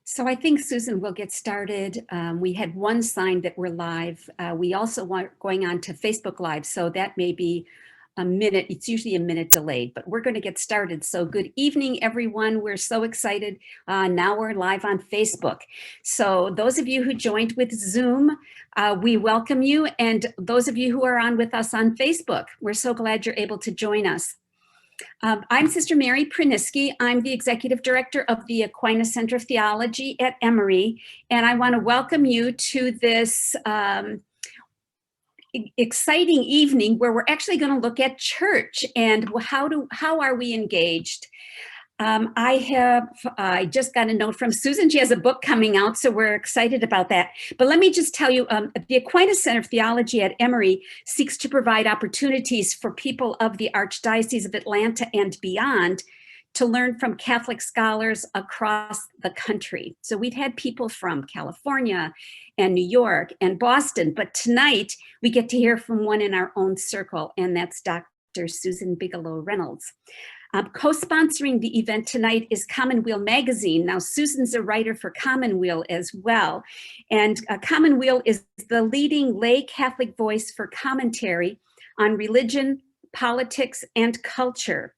So I think, Susan, we'll get started. We had one sign that we're live. We also want going on to Facebook Live, so that may be a minute. It's usually a minute delayed, but we're going to get started. So good evening, everyone. We're so excited. Now we're live on Facebook. So those of you who joined with Zoom, we welcome you. And those of you who are on with us on Facebook, we're so glad you're able to join us. I'm Sister Mary Praniski. I'm the Executive Director of the Aquinas Center of Theology at Emory, and I want to welcome you to this exciting evening where we're actually going to look at church and how are we engaged. I just got a note from Susan. She has a book coming out, so we're excited about that. But let me just tell you, the Aquinas Center of Theology at Emory seeks to provide opportunities for people of the Archdiocese of Atlanta and beyond to learn from Catholic scholars across the country. So we've had people from California and New York and Boston, but tonight we get to hear from one in our own circle, and that's Dr. Susan Bigelow Reynolds. Co-sponsoring the event tonight is Commonweal Magazine. Now, Susan's a writer for Commonweal as well. And Commonweal is the leading lay Catholic voice for commentary on religion, politics, and culture.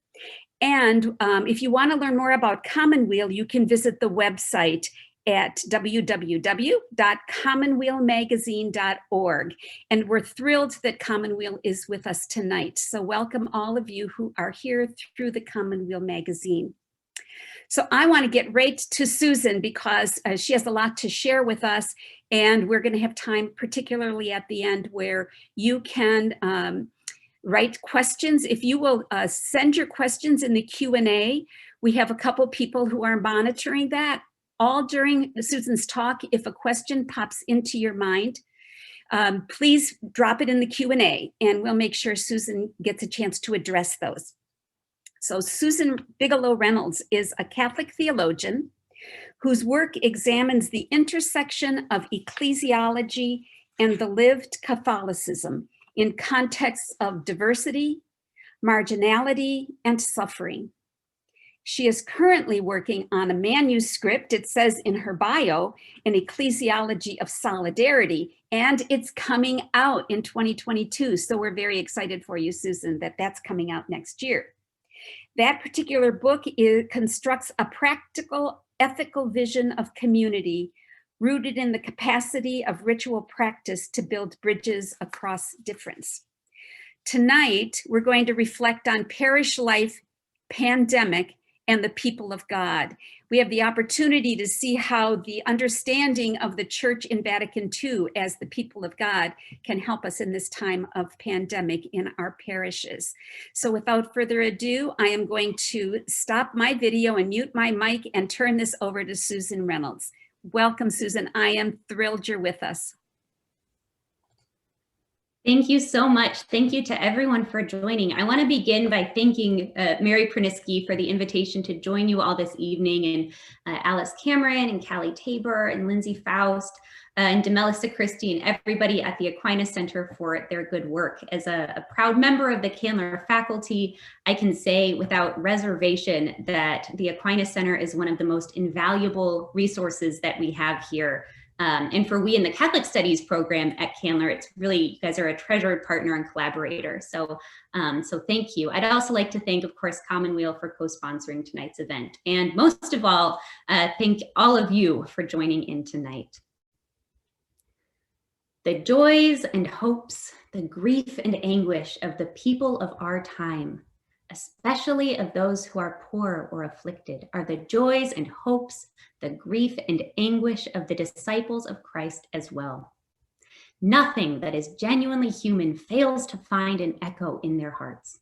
And if you want to learn more about Commonweal, you can visit the website at www.commonwealmagazine.org. And we're thrilled that Commonweal is with us tonight. So welcome all of you who are here through the Commonweal magazine. So I want to get right to Susan because she has a lot to share with us. And we're going to have time, particularly at the end, where you can write questions. If you will send your questions in the Q&A, we have a couple people who are monitoring that. All during Susan's talk, if a question pops into your mind, please drop it in the Q&A and we'll make sure Susan gets a chance to address those. So Susan Bigelow Reynolds is a Catholic theologian whose work examines the intersection of ecclesiology and the lived Catholicism in contexts of diversity, marginality, and suffering. She is currently working on a manuscript, it says in her bio, an ecclesiology of solidarity, and it's coming out in 2022. So we're very excited for you, Susan, that that's coming out next year. That particular book constructs a practical, ethical vision of community rooted in the capacity of ritual practice to build bridges across difference. Tonight, we're going to reflect on parish life, pandemic, and the people of God. We have the opportunity to see how the understanding of the Church in Vatican II as the people of God can help us in this time of pandemic in our parishes. So without further ado, I am going to stop my video and mute my mic and turn this over to Susan Reynolds. Welcome, Susan. I am thrilled you're with us. Thank you so much. Thank you to everyone for joining. I want to begin by thanking Mary Praniski for the invitation to join you all this evening, and Alice Cameron and Callie Tabor and Lindsay Faust and Demelissa Christie and everybody at the Aquinas Center for their good work. As a proud member of the Candler faculty, I can say without reservation that the Aquinas Center is one of the most invaluable resources that we have here. And for we in the Catholic Studies program at Candler, it's really, you guys are a treasured partner and collaborator. So, so thank you. I'd also like to thank, of course, Commonweal for co-sponsoring tonight's event. And most of all, thank all of you for joining in tonight. The joys and hopes, the grief and anguish of the people of our time, especially of those who are poor or afflicted, are the joys and hopes, the grief and anguish of the disciples of Christ as well. Nothing that is genuinely human fails to find an echo in their hearts,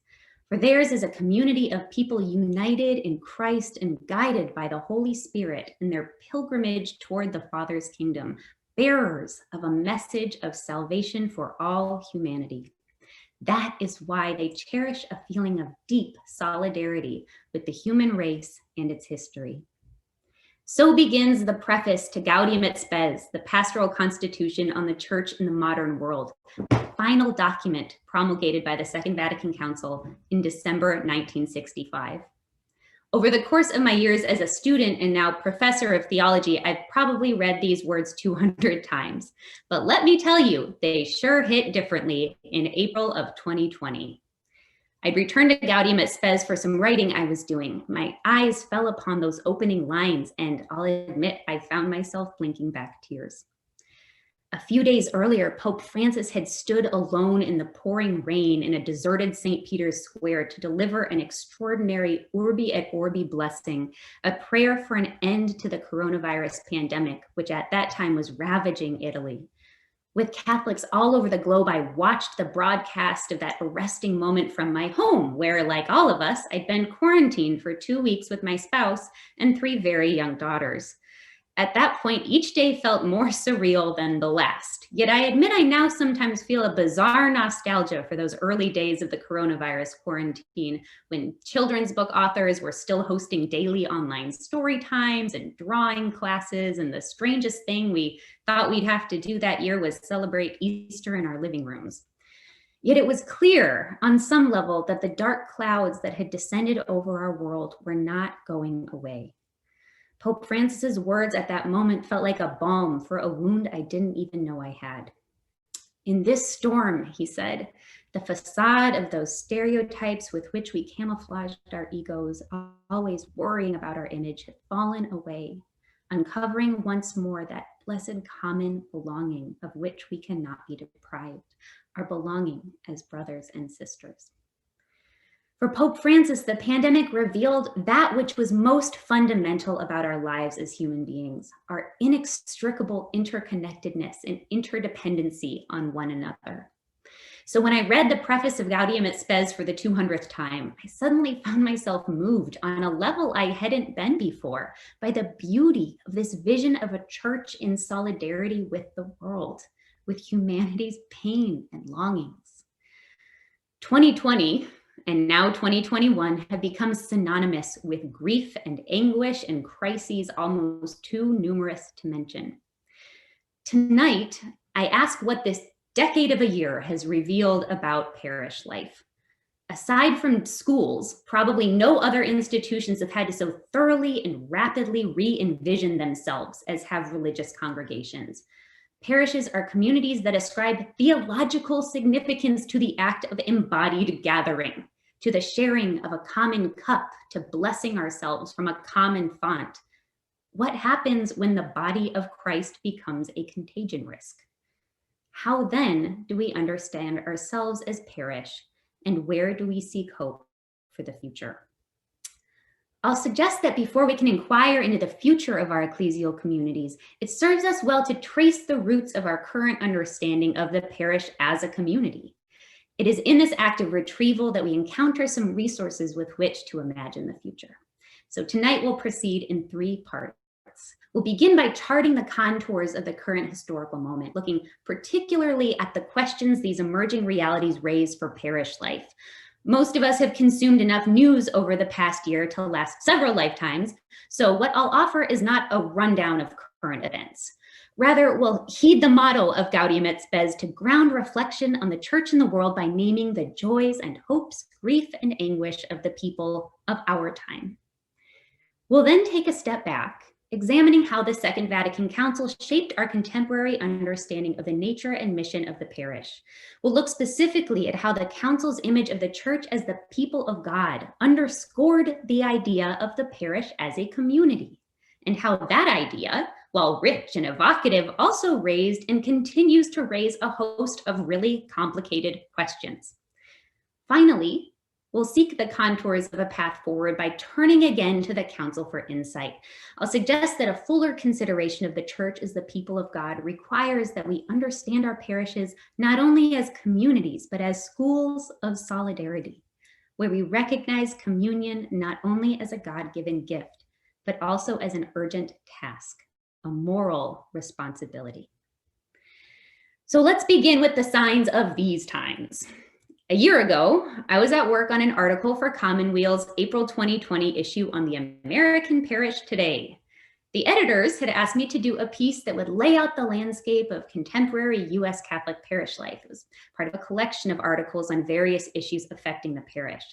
for theirs is a community of people united in Christ and guided by the Holy Spirit in their pilgrimage toward the Father's kingdom, bearers of a message of salvation for all humanity. That is why they cherish a feeling of deep solidarity with the human race and its history. So begins the preface to Gaudium et Spes, the pastoral constitution on the church in the modern world, the final document promulgated by the Second Vatican Council in December 1965. Over the course of my years as a student and now professor of theology, I've probably read these words 200 times. But let me tell you, they sure hit differently in April of 2020. I'd returned to Gaudium et Spes for some writing I was doing. My eyes fell upon those opening lines, and I'll admit I found myself blinking back tears. A few days earlier, Pope Francis had stood alone in the pouring rain in a deserted St. Peter's Square to deliver an extraordinary Urbi et Orbi blessing, a prayer for an end to the coronavirus pandemic, which at that time was ravaging Italy. With Catholics all over the globe, I watched the broadcast of that arresting moment from my home, where, like all of us, I'd been quarantined for 2 weeks with my spouse and 3 very young daughters. At that point, each day felt more surreal than the last. Yet I admit I now sometimes feel a bizarre nostalgia for those early days of the coronavirus quarantine, when children's book authors were still hosting daily online story times and drawing classes, and the strangest thing we thought we'd have to do that year was celebrate Easter in our living rooms. Yet it was clear on some level that the dark clouds that had descended over our world were not going away. Pope Francis's words at that moment felt like a balm for a wound I didn't even know I had. In this storm, he said, the facade of those stereotypes with which we camouflaged our egos, always worrying about our image, had fallen away, uncovering once more that blessed common belonging of which we cannot be deprived, our belonging as brothers and sisters. For Pope Francis, the pandemic revealed that which was most fundamental about our lives as human beings, our inextricable interconnectedness and interdependency on one another. So when I read the preface of Gaudium et Spes for the 200th time, I suddenly found myself moved on a level I hadn't been before by the beauty of this vision of a church in solidarity with the world, with humanity's pain and longings. 2020, and now 2021, have become synonymous with grief and anguish and crises almost too numerous to mention. Tonight, I ask what this decade of a year has revealed about parish life. Aside from schools, probably no other institutions have had to so thoroughly and rapidly re-envision themselves as have religious congregations. Parishes are communities that ascribe theological significance to the act of embodied gathering, to the sharing of a common cup, to blessing ourselves from a common font. What happens when the body of Christ becomes a contagion risk? How then do we understand ourselves as parish, and where do we seek hope for the future? I'll suggest that before we can inquire into the future of our ecclesial communities, it serves us well to trace the roots of our current understanding of the parish as a community. It is in this act of retrieval that we encounter some resources with which to imagine the future. So tonight we'll proceed in 3 parts. We'll begin by charting the contours of the current historical moment, looking particularly at the questions these emerging realities raise for parish life. Most of us have consumed enough news over the past year to last several lifetimes, so what I'll offer is not a rundown of current events. Rather, we'll heed the motto of Gaudium et Spes to ground reflection on the church and the world by naming the joys and hopes, grief and anguish of the people of our time. We'll then take a step back, examining how the Second Vatican Council shaped our contemporary understanding of the nature and mission of the parish. We'll look specifically at how the Council's image of the church as the people of God underscored the idea of the parish as a community, and how that idea, while rich and evocative, also raised and continues to raise a host of really complicated questions. Finally, we'll seek the contours of a path forward by turning again to the Council for insight. I'll suggest that a fuller consideration of the church as the people of God requires that we understand our parishes not only as communities, but as schools of solidarity, where we recognize communion not only as a God-given gift, but also as an urgent task, a moral responsibility. So let's begin with the signs of these times. A year ago, I was at work on an article for Commonweal's April 2020 issue on the American Parish Today. The editors had asked me to do a piece that would lay out the landscape of contemporary US Catholic parish life. It was part of a collection of articles on various issues affecting the parish.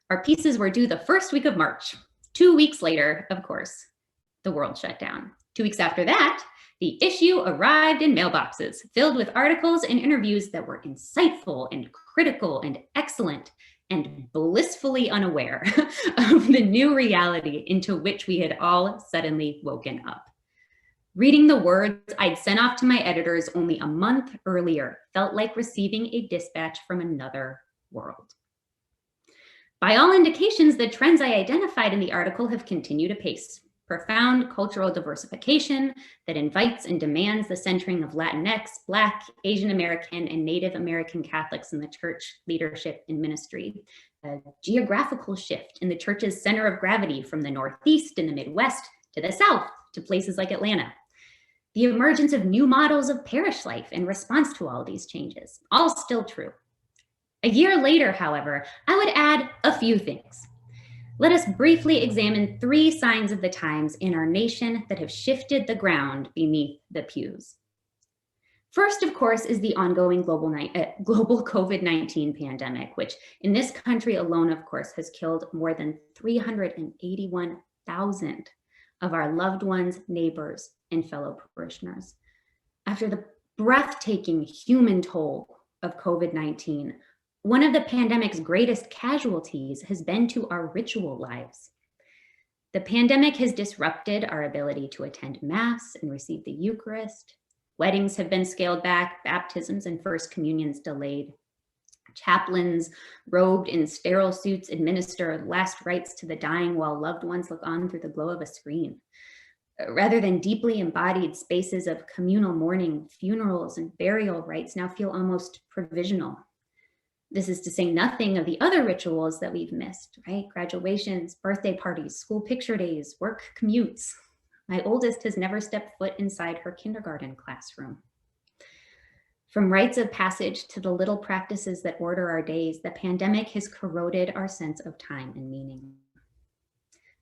Our pieces were due the first week of March. 2 weeks later, of course, the world shut down. 2 weeks after that, the issue arrived in mailboxes filled with articles and interviews that were insightful and critical and excellent, and blissfully unaware of the new reality into which we had all suddenly woken up. Reading the words I'd sent off to my editors only a month earlier felt like receiving a dispatch from another world. By all indications, the trends I identified in the article have continued apace. Profound cultural diversification that invites and demands the centering of Latinx, Black, Asian American, and Native American Catholics in the church leadership and ministry. A geographical shift in the church's center of gravity from the Northeast and the Midwest to the South to places like Atlanta. The emergence of new models of parish life in response to all these changes, all still true. A year later, however, I would add a few things. Let us briefly examine 3 signs of the times in our nation that have shifted the ground beneath the pews. First, of course, is the ongoing global COVID-19 pandemic, which in this country alone, of course, has killed more than 381,000 of our loved ones, neighbors, and fellow parishioners. After the breathtaking human toll of COVID-19, one of the pandemic's greatest casualties has been to our ritual lives. The pandemic has disrupted our ability to attend Mass and receive the Eucharist. Weddings have been scaled back, baptisms and First Communions delayed. Chaplains robed in sterile suits administer last rites to the dying while loved ones look on through the glow of a screen. Rather than deeply embodied spaces of communal mourning, funerals and burial rites now feel almost provisional. This is to say nothing of the other rituals that we've missed, right? Graduations, birthday parties, school picture days, work commutes. My oldest has never stepped foot inside her kindergarten classroom. From rites of passage to the little practices that order our days, the pandemic has corroded our sense of time and meaning.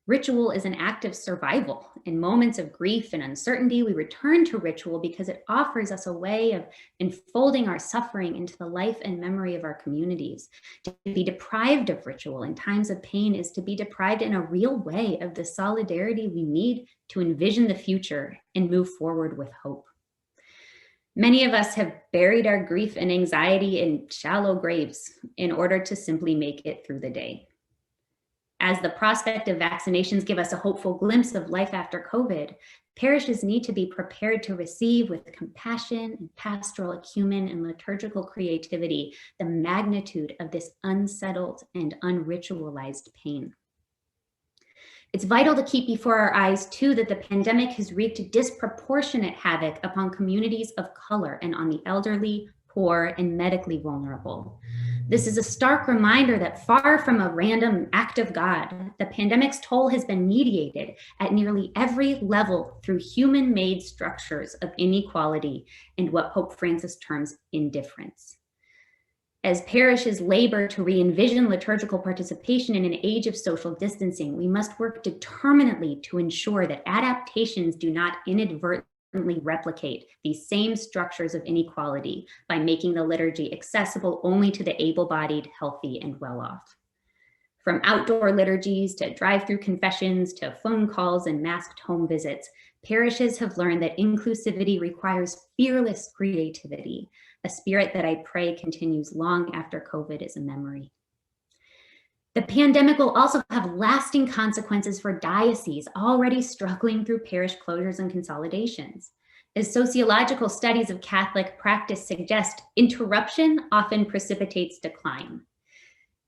Ritual is an act of survival. In moments of grief and uncertainty, we return to ritual because it offers us a way of enfolding our suffering into the life and memory of our communities. To be deprived of ritual in times of pain is to be deprived in a real way of the solidarity we need to envision the future and move forward with hope. Many of us have buried our grief and anxiety in shallow graves in order to simply make it through the day. As the prospect of vaccinations give us a hopeful glimpse of life after COVID, parishes need to be prepared to receive with compassion and pastoral acumen and liturgical creativity the magnitude of this unsettled and unritualized pain. It's vital to keep before our eyes, too, that the pandemic has wreaked disproportionate havoc upon communities of color and on the elderly, poor, and medically vulnerable. This is a stark reminder that far from a random act of God, the pandemic's toll has been mediated at nearly every level through human-made structures of inequality and what Pope Francis terms indifference. As parishes labor to re-envision liturgical participation in an age of social distancing, we must work determinedly to ensure that adaptations do not inadvertently replicate these same structures of inequality by making the liturgy accessible only to the able-bodied, healthy, and well-off. From outdoor liturgies to drive-through confessions to phone calls and masked home visits, parishes have learned that inclusivity requires fearless creativity, a spirit that I pray continues long after COVID is a memory. The pandemic will also have lasting consequences for dioceses already struggling through parish closures and consolidations. As sociological studies of Catholic practice suggest, interruption often precipitates decline.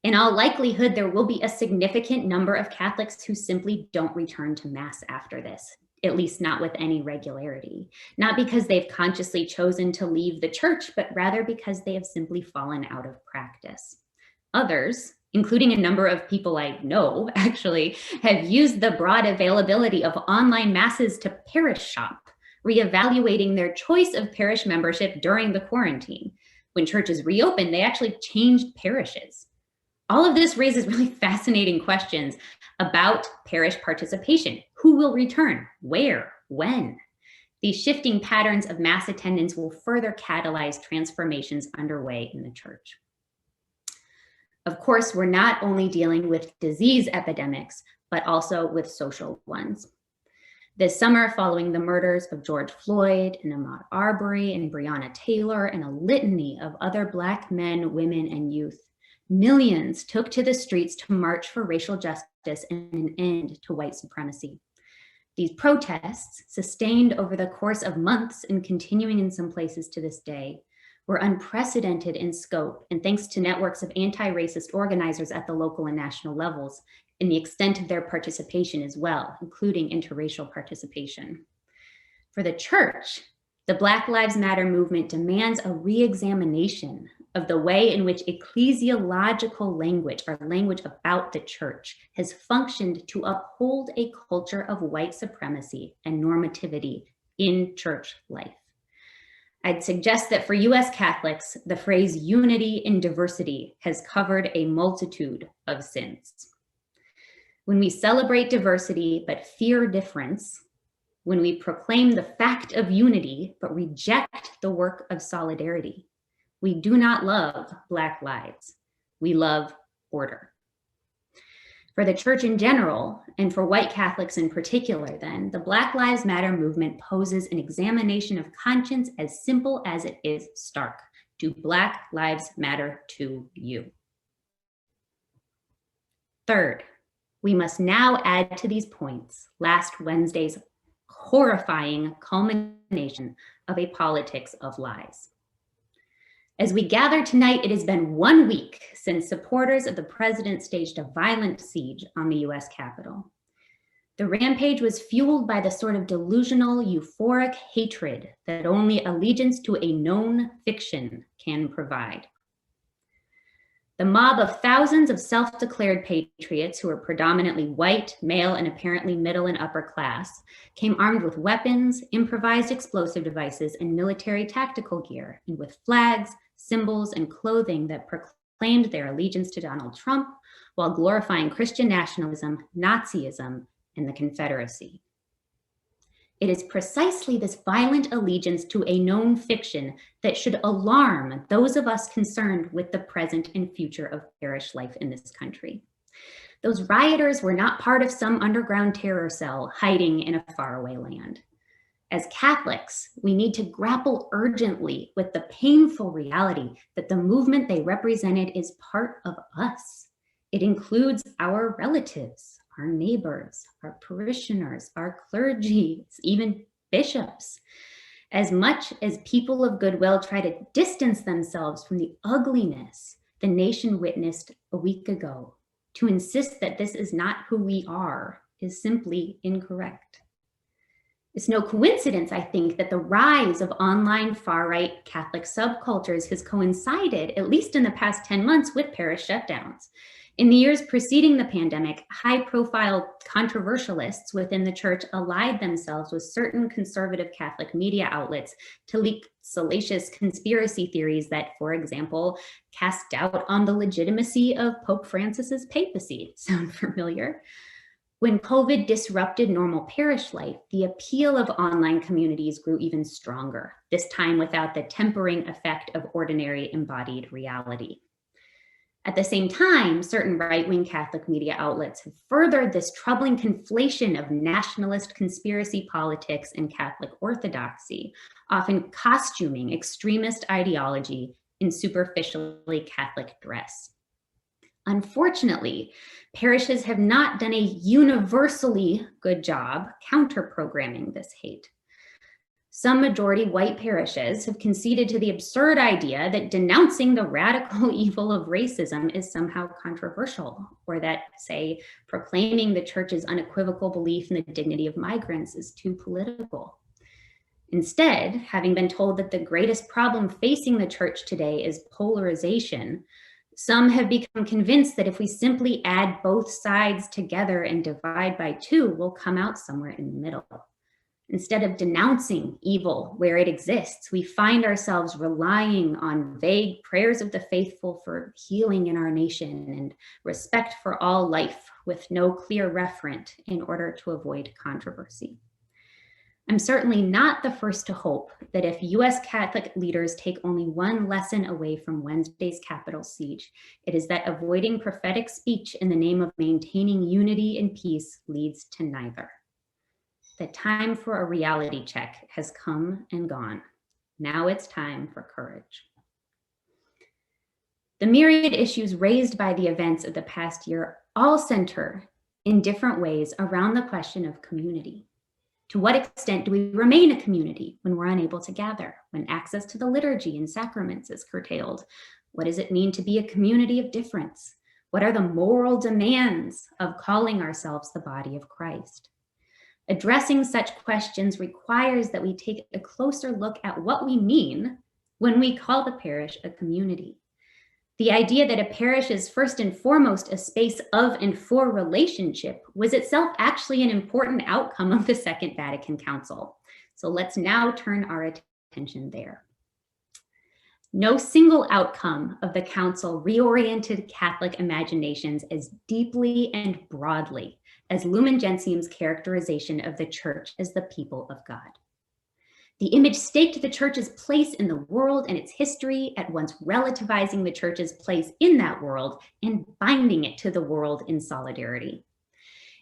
In all likelihood, there will be a significant number of Catholics who simply don't return to Mass after this, at least not with any regularity. Not because they've consciously chosen to leave the church, but rather because they have simply fallen out of practice. Others, including a number of people I know, actually, have used the broad availability of online masses to parish shop, reevaluating their choice of parish membership during the quarantine. When churches reopened, they actually changed parishes. All of this raises really fascinating questions about parish participation. Who will return? Where? When? These shifting patterns of Mass attendance will further catalyze transformations underway in the church. Of course, we're not only dealing with disease epidemics, but also with social ones. This summer, following the murders of George Floyd and Ahmaud Arbery and Breonna Taylor and a litany of other Black men, women, and youth, millions took to the streets to march for racial justice and an end to white supremacy. These protests, sustained over the course of months and continuing in some places to this day, were unprecedented in scope, and thanks to networks of anti-racist organizers at the local and national levels, and the extent of their participation as well, including interracial participation. For the church, the Black Lives Matter movement demands a re-examination of the way in which ecclesiological language, or language about the church, has functioned to uphold a culture of white supremacy and normativity in church life. I'd suggest that for US Catholics, the phrase unity in diversity has covered a multitude of sins. When we celebrate diversity but fear difference, when we proclaim the fact of unity but reject the work of solidarity, we do not love Black lives, we love order. For the church in general, and for white Catholics in particular then, the Black Lives Matter movement poses an examination of conscience as simple as it is stark. Do Black lives matter to you? Third, we must now add to these points last Wednesday's horrifying culmination of a politics of lies. As we gather tonight, it has been 1 week since supporters of the president staged a violent siege on the US Capitol. The rampage was fueled by the sort of delusional, euphoric hatred that only allegiance to a known fiction can provide. The mob of thousands of self-declared patriots who were predominantly white, male, and apparently middle and upper class came armed with weapons, improvised explosive devices, and military tactical gear, and with flags, symbols, and clothing that proclaimed their allegiance to Donald Trump while glorifying Christian nationalism, Nazism, and the Confederacy. It is precisely this violent allegiance to a known fiction that should alarm those of us concerned with the present and future of parish life in this country. Those rioters were not part of some underground terror cell hiding in a faraway land. As Catholics, we need to grapple urgently with the painful reality that the movement they represented is part of us. It includes our relatives, our neighbors, our parishioners, our clergy, even bishops. As much as people of goodwill try to distance themselves from the ugliness the nation witnessed a week ago, to insist that this is not who we are is simply incorrect. It's no coincidence, I think, that the rise of online far-right Catholic subcultures has coincided, at least in the past 10 months, with parish shutdowns. In the years preceding the pandemic, high-profile controversialists within the church allied themselves with certain conservative Catholic media outlets to leak salacious conspiracy theories that, for example, cast doubt on the legitimacy of Pope Francis's papacy. Sound familiar? When COVID disrupted normal parish life, the appeal of online communities grew even stronger, this time without the tempering effect of ordinary embodied reality. At the same time, certain right-wing Catholic media outlets have furthered this troubling conflation of nationalist conspiracy politics and Catholic orthodoxy, often costuming extremist ideology in superficially Catholic dress. Unfortunately, parishes have not done a universally good job counter-programming this hate. Some majority white parishes have conceded to the absurd idea that denouncing the radical evil of racism is somehow controversial, or that, say, proclaiming the church's unequivocal belief in the dignity of migrants is too political. Instead, having been told that the greatest problem facing the church today is polarization, some have become convinced that if we simply add both sides together and divide by two, we'll come out somewhere in the middle. Instead of denouncing evil where it exists, we find ourselves relying on vague prayers of the faithful for healing in our nation and respect for all life with no clear referent in order to avoid controversy. I'm certainly not the first to hope that if US Catholic leaders take only one lesson away from Wednesday's Capitol siege, it is that avoiding prophetic speech in the name of maintaining unity and peace leads to neither. The time for a reality check has come and gone. Now it's time for courage. The myriad issues raised by the events of the past year all center in different ways around the question of community. To what extent do we remain a community when we're unable to gather, when access to the liturgy and sacraments is curtailed? What does it mean to be a community of difference? What are the moral demands of calling ourselves the body of Christ? Addressing such questions requires that we take a closer look at what we mean when we call the parish a community. The idea that a parish is first and foremost a space of and for relationship was itself actually an important outcome of the Second Vatican Council. So let's now turn our attention there. No single outcome of the Council reoriented Catholic imaginations as deeply and broadly as Lumen Gentium's characterization of the Church as the people of God. The image staked the Church's place in the world and its history, at once relativizing the Church's place in that world and binding it to the world in solidarity.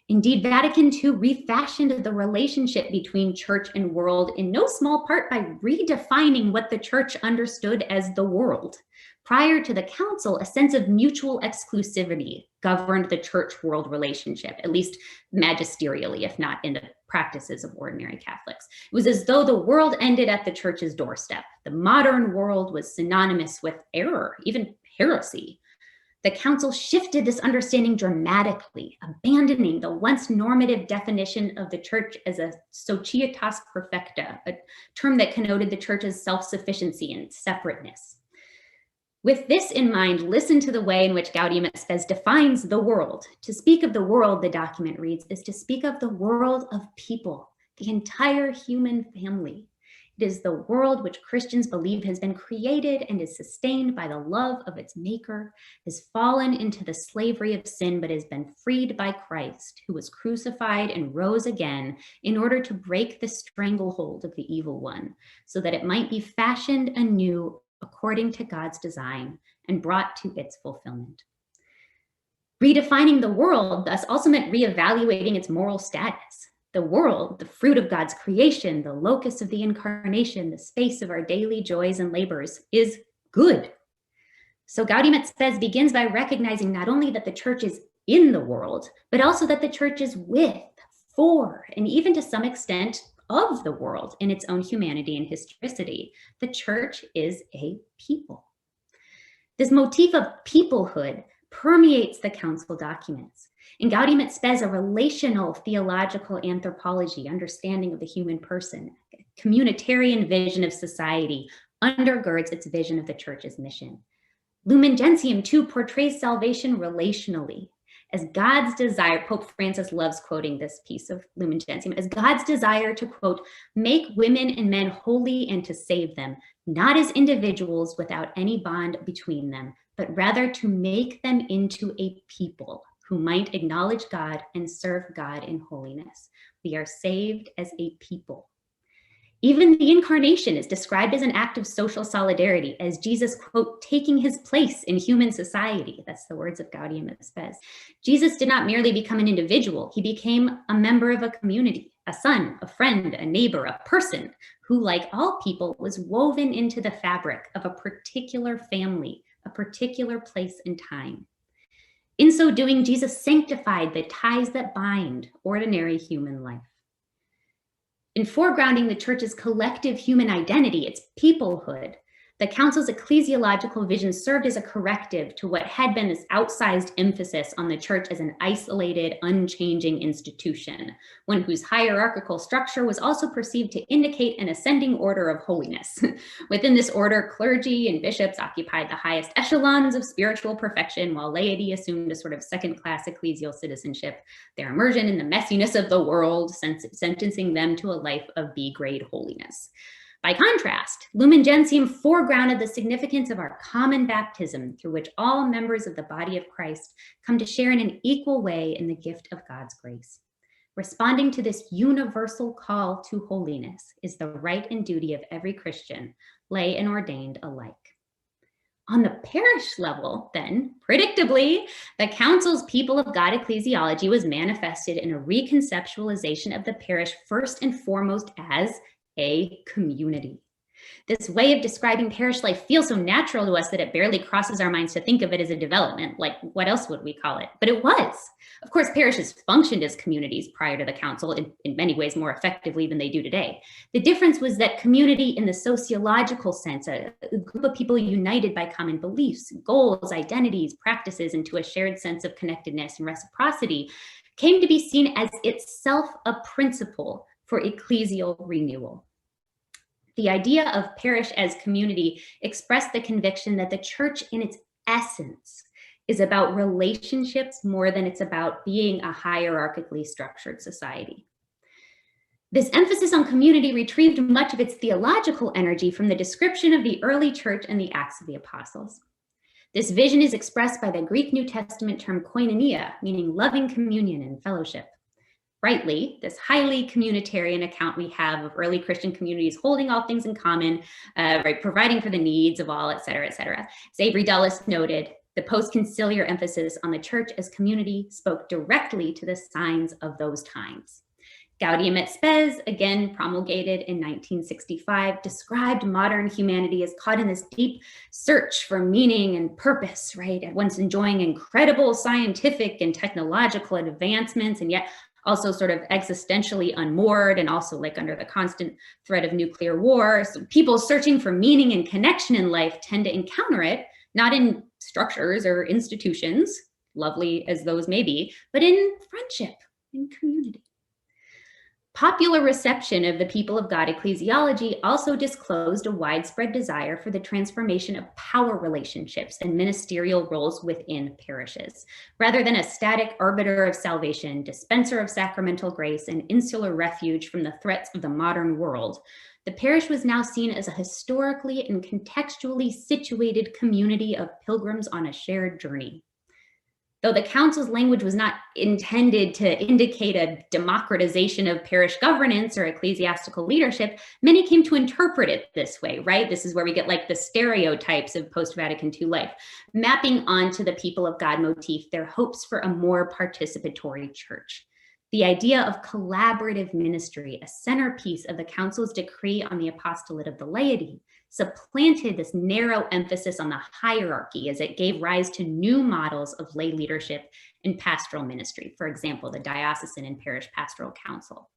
Indeed, Vatican II refashioned the relationship between Church and world in no small part by redefining what the Church understood as the world. Prior to the Council, a sense of mutual exclusivity governed the Church-world relationship, at least magisterially, if not in the practices of ordinary Catholics. It was as though the world ended at the Church's doorstep. The modern world was synonymous with error, even heresy. The Council shifted this understanding dramatically, abandoning the once normative definition of the Church as a societas perfecta, a term that connoted the Church's self-sufficiency and separateness. With this in mind, listen to the way in which Gaudium et Spes defines the world. To speak of the world, the document reads, is to speak of the world of people, the entire human family. It is the world which Christians believe has been created and is sustained by the love of its maker, has fallen into the slavery of sin, but has been freed by Christ, who was crucified and rose again in order to break the stranglehold of the evil one, so that it might be fashioned anew according to God's design and brought to its fulfillment. Redefining the world thus also meant reevaluating its moral status. The world, the fruit of God's creation, the locus of the incarnation, the space of our daily joys and labors, is good. So Gaudium et Spes begins by recognizing not only that the Church is in the world, but also that the Church is with, for, and even to some extent of the world in its own humanity and historicity. The Church is a people. This motif of peoplehood permeates the Council documents. In Gaudium et Spes, a relational theological anthropology, understanding of the human person, a communitarian vision of society undergirds its vision of the Church's mission. Lumen Gentium, too, portrays salvation relationally, as God's desire. Pope Francis loves quoting this piece of Lumen Gentium, as God's desire to, quote, make women and men holy and to save them, not as individuals without any bond between them, but rather to make them into a people who might acknowledge God and serve God in holiness. We are saved as a people. Even the incarnation is described as an act of social solidarity, as Jesus, quote, taking his place in human society. That's the words of Gaudium et Spes. Jesus did not merely become an individual. He became a member of a community, a son, a friend, a neighbor, a person who, like all people, was woven into the fabric of a particular family, a particular place and time. In so doing, Jesus sanctified the ties that bind ordinary human life. In foregrounding the Church's collective human identity, its peoplehood, the Council's ecclesiological vision served as a corrective to what had been this outsized emphasis on the Church as an isolated, unchanging institution, one whose hierarchical structure was also perceived to indicate an ascending order of holiness. Within this order, clergy and bishops occupied the highest echelons of spiritual perfection, while laity assumed a sort of second-class ecclesial citizenship, their immersion in the messiness of the world, sentencing them to a life of B-grade holiness. By contrast, Lumen Gentium foregrounded the significance of our common baptism, through which all members of the body of Christ come to share in an equal way in the gift of God's grace. Responding to this universal call to holiness is the right and duty of every Christian, lay and ordained alike. On the parish level, then, predictably, the Council's people of God ecclesiology was manifested in a reconceptualization of the parish first and foremost as a community. This way of describing parish life feels so natural to us that it barely crosses our minds to think of it as a development. Like, what else would we call it? But it was. Of course, parishes functioned as communities prior to the council in many ways more effectively than they do today. The difference was that community in the sociological sense, a group of people united by common beliefs, goals, identities, practices, into a shared sense of connectedness and reciprocity, came to be seen as itself a principle for ecclesial renewal. The idea of parish as community expressed the conviction that the church in its essence is about relationships more than it's about being a hierarchically structured society. This emphasis on community retrieved much of its theological energy from the description of the early church and the Acts of the Apostles. This vision is expressed by the Greek New Testament term koinonia, meaning loving communion and fellowship. Rightly, this highly communitarian account we have of early Christian communities holding all things in common, right, providing for the needs of all, et cetera, et cetera. As Avery Dulles noted, the post-conciliar emphasis on the church as community spoke directly to the signs of those times. Gaudium et Spes, again promulgated in 1965, described modern humanity as caught in this deep search for meaning and purpose, right? At once enjoying incredible scientific and technological advancements, and yet also sort of existentially unmoored and also like under the constant threat of nuclear war. So people searching for meaning and connection in life tend to encounter it, not in structures or institutions, lovely as those may be, but in friendship, in community. Popular reception of the people of God ecclesiology also disclosed a widespread desire for the transformation of power relationships and ministerial roles within parishes. Rather than a static arbiter of salvation, dispenser of sacramental grace, and insular refuge from the threats of the modern world, the parish was now seen as a historically and contextually situated community of pilgrims on a shared journey. Though the council's language was not intended to indicate a democratization of parish governance or ecclesiastical leadership, many came to interpret it this way, right? This is where we get like the stereotypes of post-Vatican II life, mapping onto the people of God motif their hopes for a more participatory church. The idea of collaborative ministry, a centerpiece of the council's decree on the apostolate of the laity, supplanted this narrow emphasis on the hierarchy as it gave rise to new models of lay leadership and pastoral ministry. For example, the diocesan and parish pastoral council.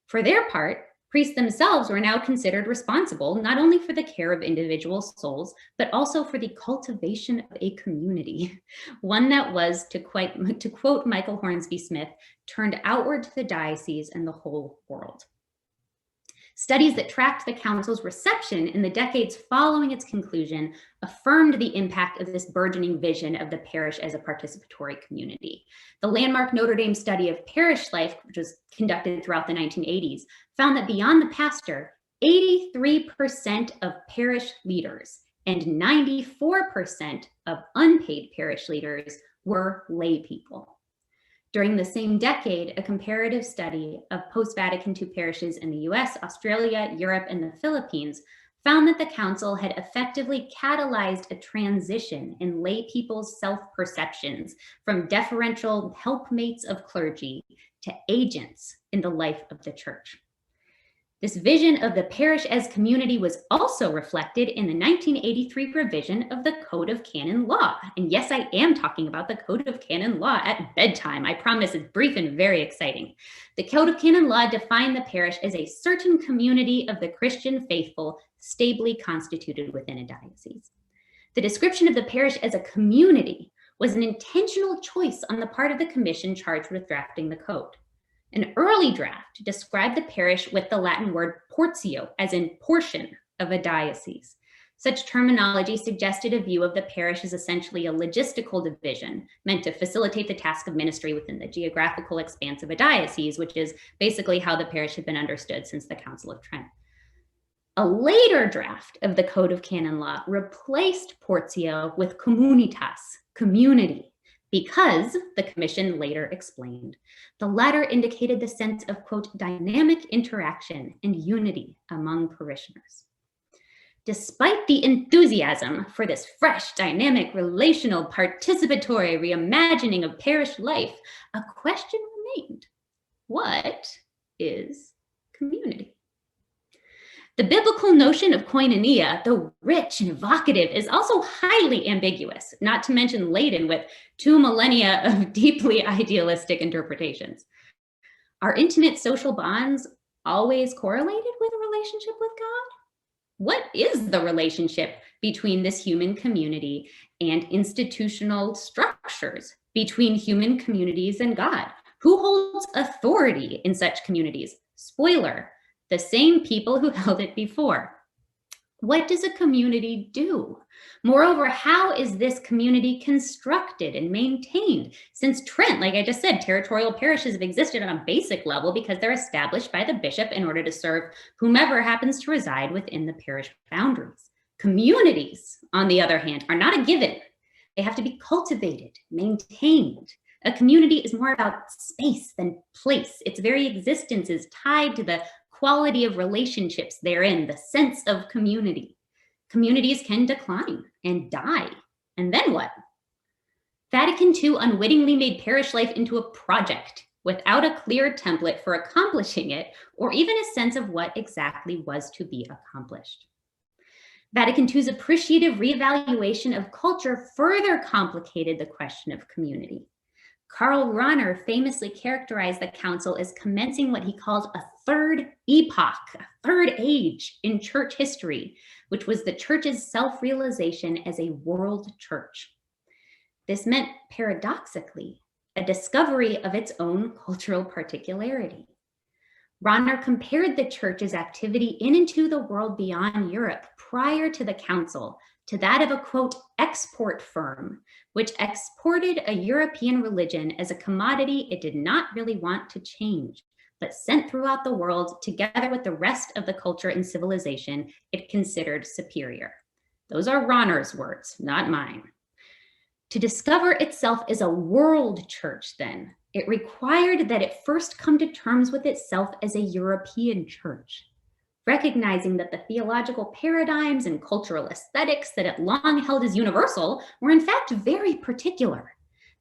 For their part, priests themselves were now considered responsible not only for the care of individual souls, but also for the cultivation of a community, one that was, to quote Michael Hornsby Smith, turned outward to the diocese and the whole world. Studies that tracked the council's reception in the decades following its conclusion affirmed the impact of this burgeoning vision of the parish as a participatory community. The landmark Notre Dame study of parish life, which was conducted throughout the 1980s, found that beyond the pastor, 83% of parish leaders and 94% of unpaid parish leaders were lay people. During the same decade, a comparative study of post-Vatican II parishes in the US, Australia, Europe, and the Philippines found that the council had effectively catalyzed a transition in lay people's self-perceptions from deferential helpmates of clergy to agents in the life of the church. This vision of the parish as community was also reflected in the 1983 revision of the Code of Canon Law. And yes, I am talking about the Code of Canon Law at bedtime. I promise it's brief and very exciting. The Code of Canon Law defined the parish as a certain community of the Christian faithful, stably constituted within a diocese. The description of the parish as a community was an intentional choice on the part of the commission charged with drafting the code. An early draft described the parish with the Latin word portio, as in portion of a diocese. Such terminology suggested a view of the parish as essentially a logistical division meant to facilitate the task of ministry within the geographical expanse of a diocese, which is basically how the parish had been understood since the Council of Trent. A later draft of the Code of Canon Law replaced portio with communitas, community, Because, the commission later explained, the latter indicated the sense of, quote, dynamic interaction and unity among parishioners. Despite the enthusiasm for this fresh, dynamic, relational, participatory reimagining of parish life, a question remained. What is community? The biblical notion of koinonia, though rich and evocative, is also highly ambiguous, not to mention laden with 2 millennia of deeply idealistic interpretations. Are intimate social bonds always correlated with a relationship with God? What is the relationship between this human community and institutional structures between human communities and God? Who holds authority in such communities? Spoiler, the same people who held it before. What does a community do? Moreover, how is this community constructed and maintained? Since Trent, like I just said, territorial parishes have existed on a basic level because they're established by the bishop in order to serve whomever happens to reside within the parish boundaries. Communities, on the other hand, are not a given. They have to be cultivated, maintained. A community is more about space than place. Its very existence is tied to the quality of relationships therein, the sense of community. Communities can decline and die. And then what? Vatican II unwittingly made parish life into a project without a clear template for accomplishing it, or even a sense of what exactly was to be accomplished. Vatican II's appreciative reevaluation of culture further complicated the question of community. Karl Rahner famously characterized the council as commencing what he called a third epoch, a third age in church history, which was the church's self-realization as a world church. This meant, paradoxically, a discovery of its own cultural particularity. Rahner compared the church's activity in and to the world beyond Europe prior to the council to that of a, quote, export firm, which exported a European religion as a commodity it did not really want to change, but sent throughout the world together with the rest of the culture and civilization it considered superior. Those are Rahner's words, not mine. To discover itself as a world church, then, it required that it first come to terms with itself as a European church, recognizing that the theological paradigms and cultural aesthetics that it long held as universal were in fact very particular.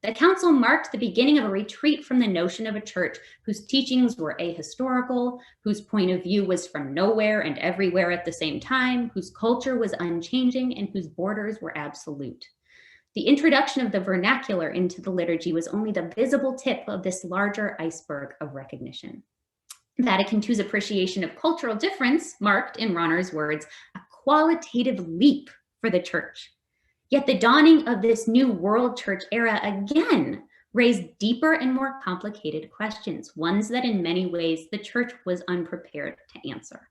The council marked the beginning of a retreat from the notion of a church whose teachings were ahistorical, whose point of view was from nowhere and everywhere at the same time, whose culture was unchanging, and whose borders were absolute. The introduction of the vernacular into the liturgy was only the visible tip of this larger iceberg of recognition. Vatican II's appreciation of cultural difference marked, in Rahner's words, a qualitative leap for the church. Yet the dawning of this new world church era again raised deeper and more complicated questions, ones that in many ways the church was unprepared to answer.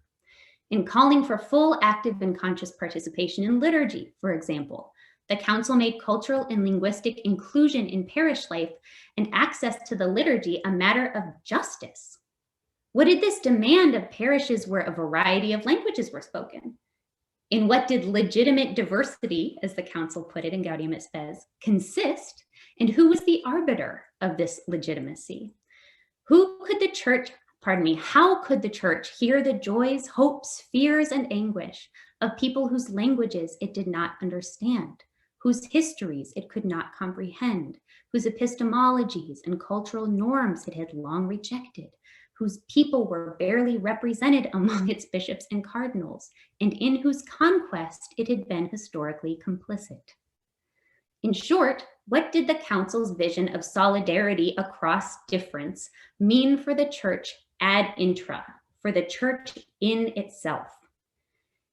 In calling for full, active, and conscious participation in liturgy, for example, the council made cultural and linguistic inclusion in parish life and access to the liturgy a matter of justice. What did this demand of parishes where a variety of languages were spoken? In what did legitimate diversity, as the council put it in Gaudium et Spes, consist? And who was the arbiter of this legitimacy? How could the church hear the joys, hopes, fears, and anguish of people whose languages it did not understand, whose histories it could not comprehend, whose epistemologies and cultural norms it had long rejected, whose people were barely represented among its bishops and cardinals, and in whose conquest it had been historically complicit? In short, what did the council's vision of solidarity across difference mean for the church ad intra, for the church in itself?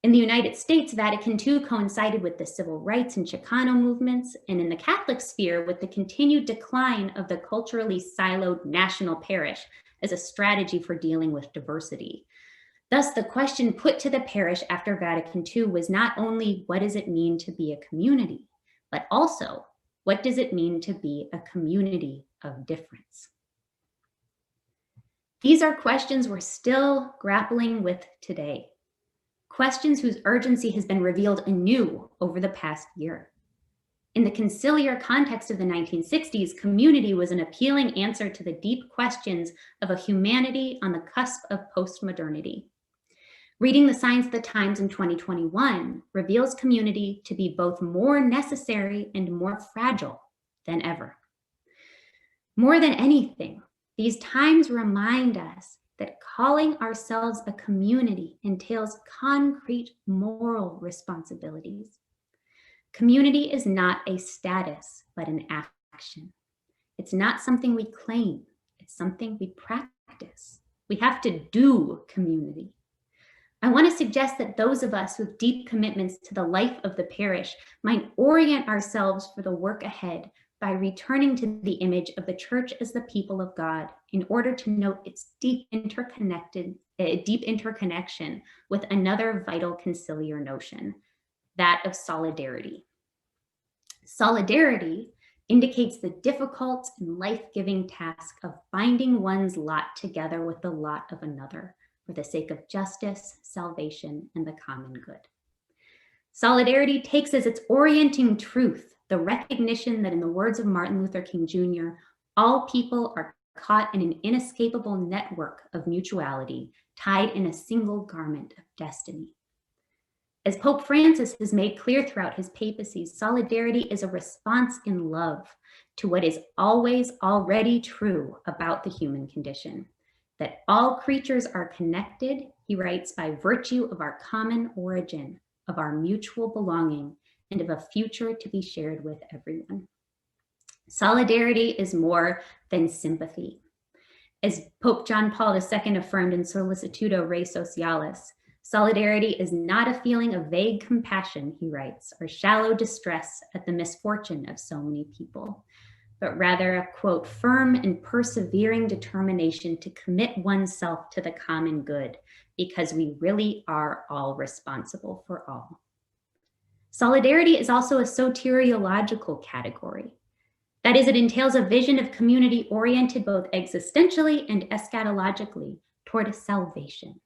In the United States, Vatican II coincided with the civil rights and Chicano movements, and in the Catholic sphere with the continued decline of the culturally siloed national parish as a strategy for dealing with diversity. Thus, the question put to the parish after Vatican II was not only what does it mean to be a community, but also what does it mean to be a community of difference? These are questions we're still grappling with today. Questions whose urgency has been revealed anew over the past year. In the conciliar context of the 1960s, community was an appealing answer to the deep questions of a humanity on the cusp of postmodernity. Reading the Signs of the Times in 2021 reveals community to be both more necessary and more fragile than ever. More than anything, these times remind us that calling ourselves a community entails concrete moral responsibilities. Community is not a status, but an action. It's not something we claim, it's something we practice. We have to do community. I want to suggest that those of us with deep commitments to the life of the parish might orient ourselves for the work ahead by returning to the image of the church as the people of God in order to note its deep interconnection with another vital conciliar notion, that of solidarity. Solidarity indicates the difficult and life-giving task of binding one's lot together with the lot of another for the sake of justice, salvation, and the common good. Solidarity takes as its orienting truth the recognition that, in the words of Martin Luther King Jr., all people are caught in an inescapable network of mutuality, tied in a single garment of destiny. As Pope Francis has made clear throughout his papacy, solidarity is a response in love to what is always already true about the human condition, that all creatures are connected, he writes, by virtue of our common origin, of our mutual belonging, and of a future to be shared with everyone. Solidarity is more than sympathy. As Pope John Paul II affirmed in Solicitudo Rei Socialis, solidarity is not a feeling of vague compassion, he writes, or shallow distress at the misfortune of so many people, but rather a, quote, firm and persevering determination to commit oneself to the common good, because we really are all responsible for all. Solidarity is also a soteriological category. That is, it entails a vision of community oriented both existentially and eschatologically toward salvation.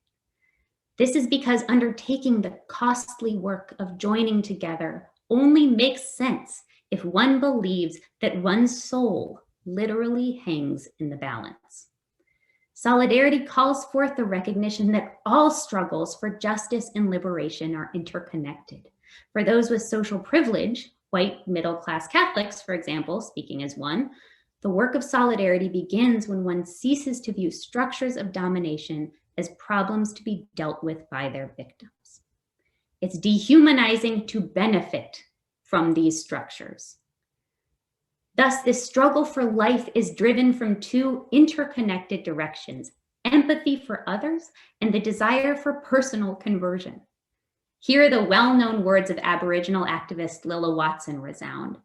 This is because undertaking the costly work of joining together only makes sense if one believes that one's soul literally hangs in the balance. Solidarity calls forth the recognition that all struggles for justice and liberation are interconnected. For those with social privilege, white middle-class Catholics, for example, speaking as one, the work of solidarity begins when one ceases to view structures of domination as problems to be dealt with by their victims. It's dehumanizing to benefit from these structures. Thus, this struggle for life is driven from two interconnected directions: empathy for others and the desire for personal conversion. Here, the well-known words of Aboriginal activist Lilla Watson resound.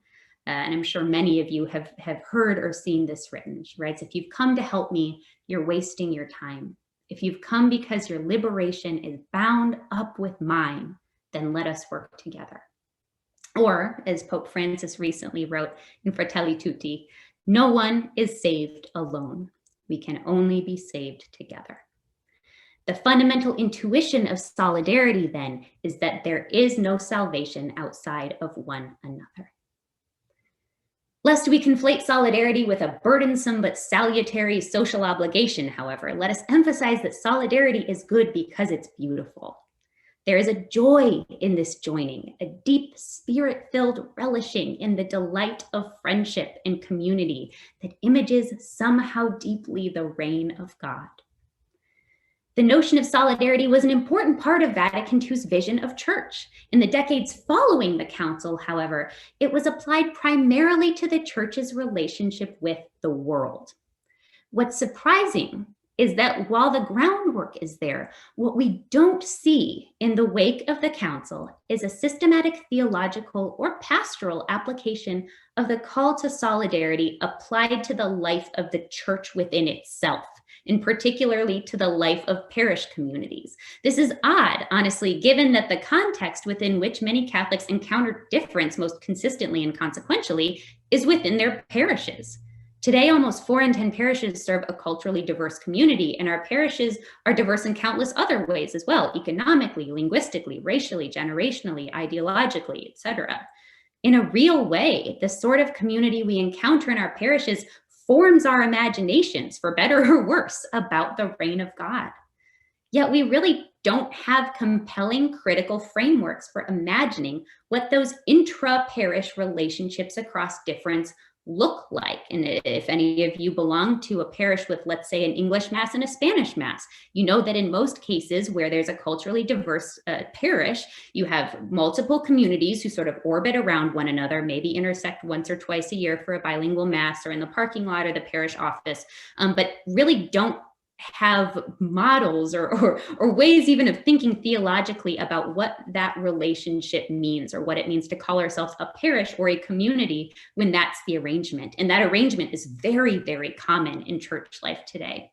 And I'm sure many of you have heard or seen this written. She writes, "If you've come to help me, you're wasting your time. If you've come because your liberation is bound up with mine, then let us work together." Or, as Pope Francis recently wrote in Fratelli Tutti, "No one is saved alone. We can only be saved together." The fundamental intuition of solidarity, then, is that there is no salvation outside of one another. Lest we conflate solidarity with a burdensome but salutary social obligation, however, let us emphasize that solidarity is good because it's beautiful. There is a joy in this joining, a deep spirit-filled relishing in the delight of friendship and community that images somehow deeply the reign of God. The notion of solidarity was an important part of Vatican II's vision of church. In the decades following the council, however, it was applied primarily to the church's relationship with the world. What's surprising is that while the groundwork is there, what we don't see in the wake of the council is a systematic theological or pastoral application of the call to solidarity applied to the life of the church within itself, and particularly to the life of parish communities. This is odd, honestly, given that the context within which many Catholics encounter difference most consistently and consequentially is within their parishes. Today, almost 4 in 10 parishes serve a culturally diverse community, and our parishes are diverse in countless other ways as well, economically, linguistically, racially, generationally, ideologically, etc. In a real way, the sort of community we encounter in our parishes forms our imaginations, for better or worse, about the reign of God. Yet we really don't have compelling critical frameworks for imagining what those intra-parish relationships across difference look like. And if any of you belong to a parish with, let's say, an English Mass and a Spanish Mass, you know that in most cases where there's a culturally diverse parish, you have multiple communities who sort of orbit around one another, maybe intersect once or twice a year for a bilingual Mass or in the parking lot or the parish office, but really don't have models or ways even of thinking theologically about what that relationship means, or what it means to call ourselves a parish or a community when that's the arrangement. And that arrangement is very, very common in church life today.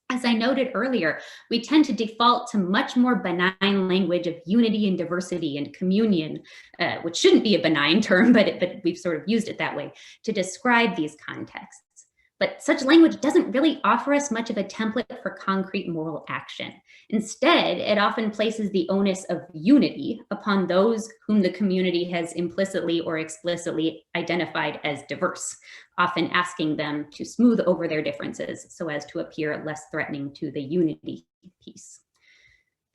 As I noted earlier, we tend to default to much more benign language of unity and diversity and communion, which shouldn't be a benign term, but we've sort of used it that way to describe these contexts. But such language doesn't really offer us much of a template for concrete moral action. Instead, it often places the onus of unity upon those whom the community has implicitly or explicitly identified as diverse, often asking them to smooth over their differences so as to appear less threatening to the unity piece.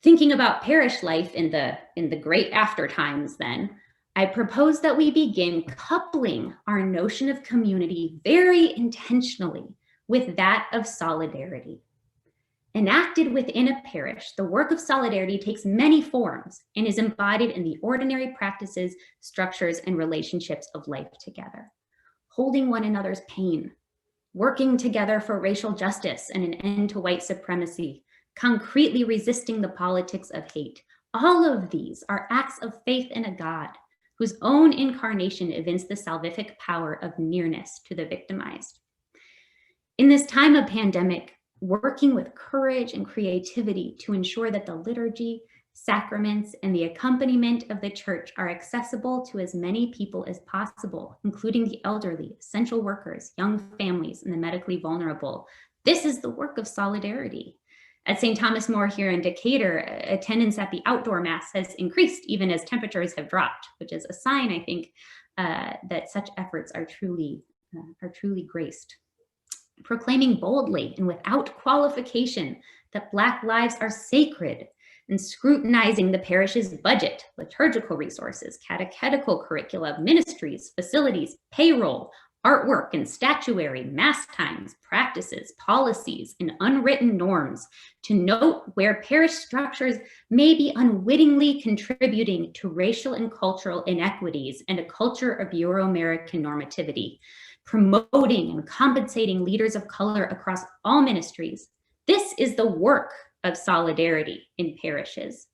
Thinking about parish life in the great after times then, I propose that we begin coupling our notion of community very intentionally with that of solidarity. Enacted within a parish, the work of solidarity takes many forms and is embodied in the ordinary practices, structures, and relationships of life together. Holding one another's pain, working together for racial justice and an end to white supremacy, concretely resisting the politics of hate. All of these are acts of faith in a God whose own incarnation evinced the salvific power of nearness to the victimized. In this time of pandemic, working with courage and creativity to ensure that the liturgy, sacraments, and the accompaniment of the church are accessible to as many people as possible, including the elderly, essential workers, young families, and the medically vulnerable. This is the work of solidarity. At St. Thomas More here in Decatur, attendance at the outdoor Mass has increased even as temperatures have dropped, which is a sign, I think, that such efforts are truly graced. Proclaiming boldly and without qualification that Black lives are sacred, and scrutinizing the parish's budget, liturgical resources, catechetical curricula, ministries, facilities, payroll, artwork and statuary, Mass times, practices, policies, and unwritten norms to note where parish structures may be unwittingly contributing to racial and cultural inequities and a culture of Euro-American normativity, promoting and compensating leaders of color across all ministries. This is the work of solidarity in parishes.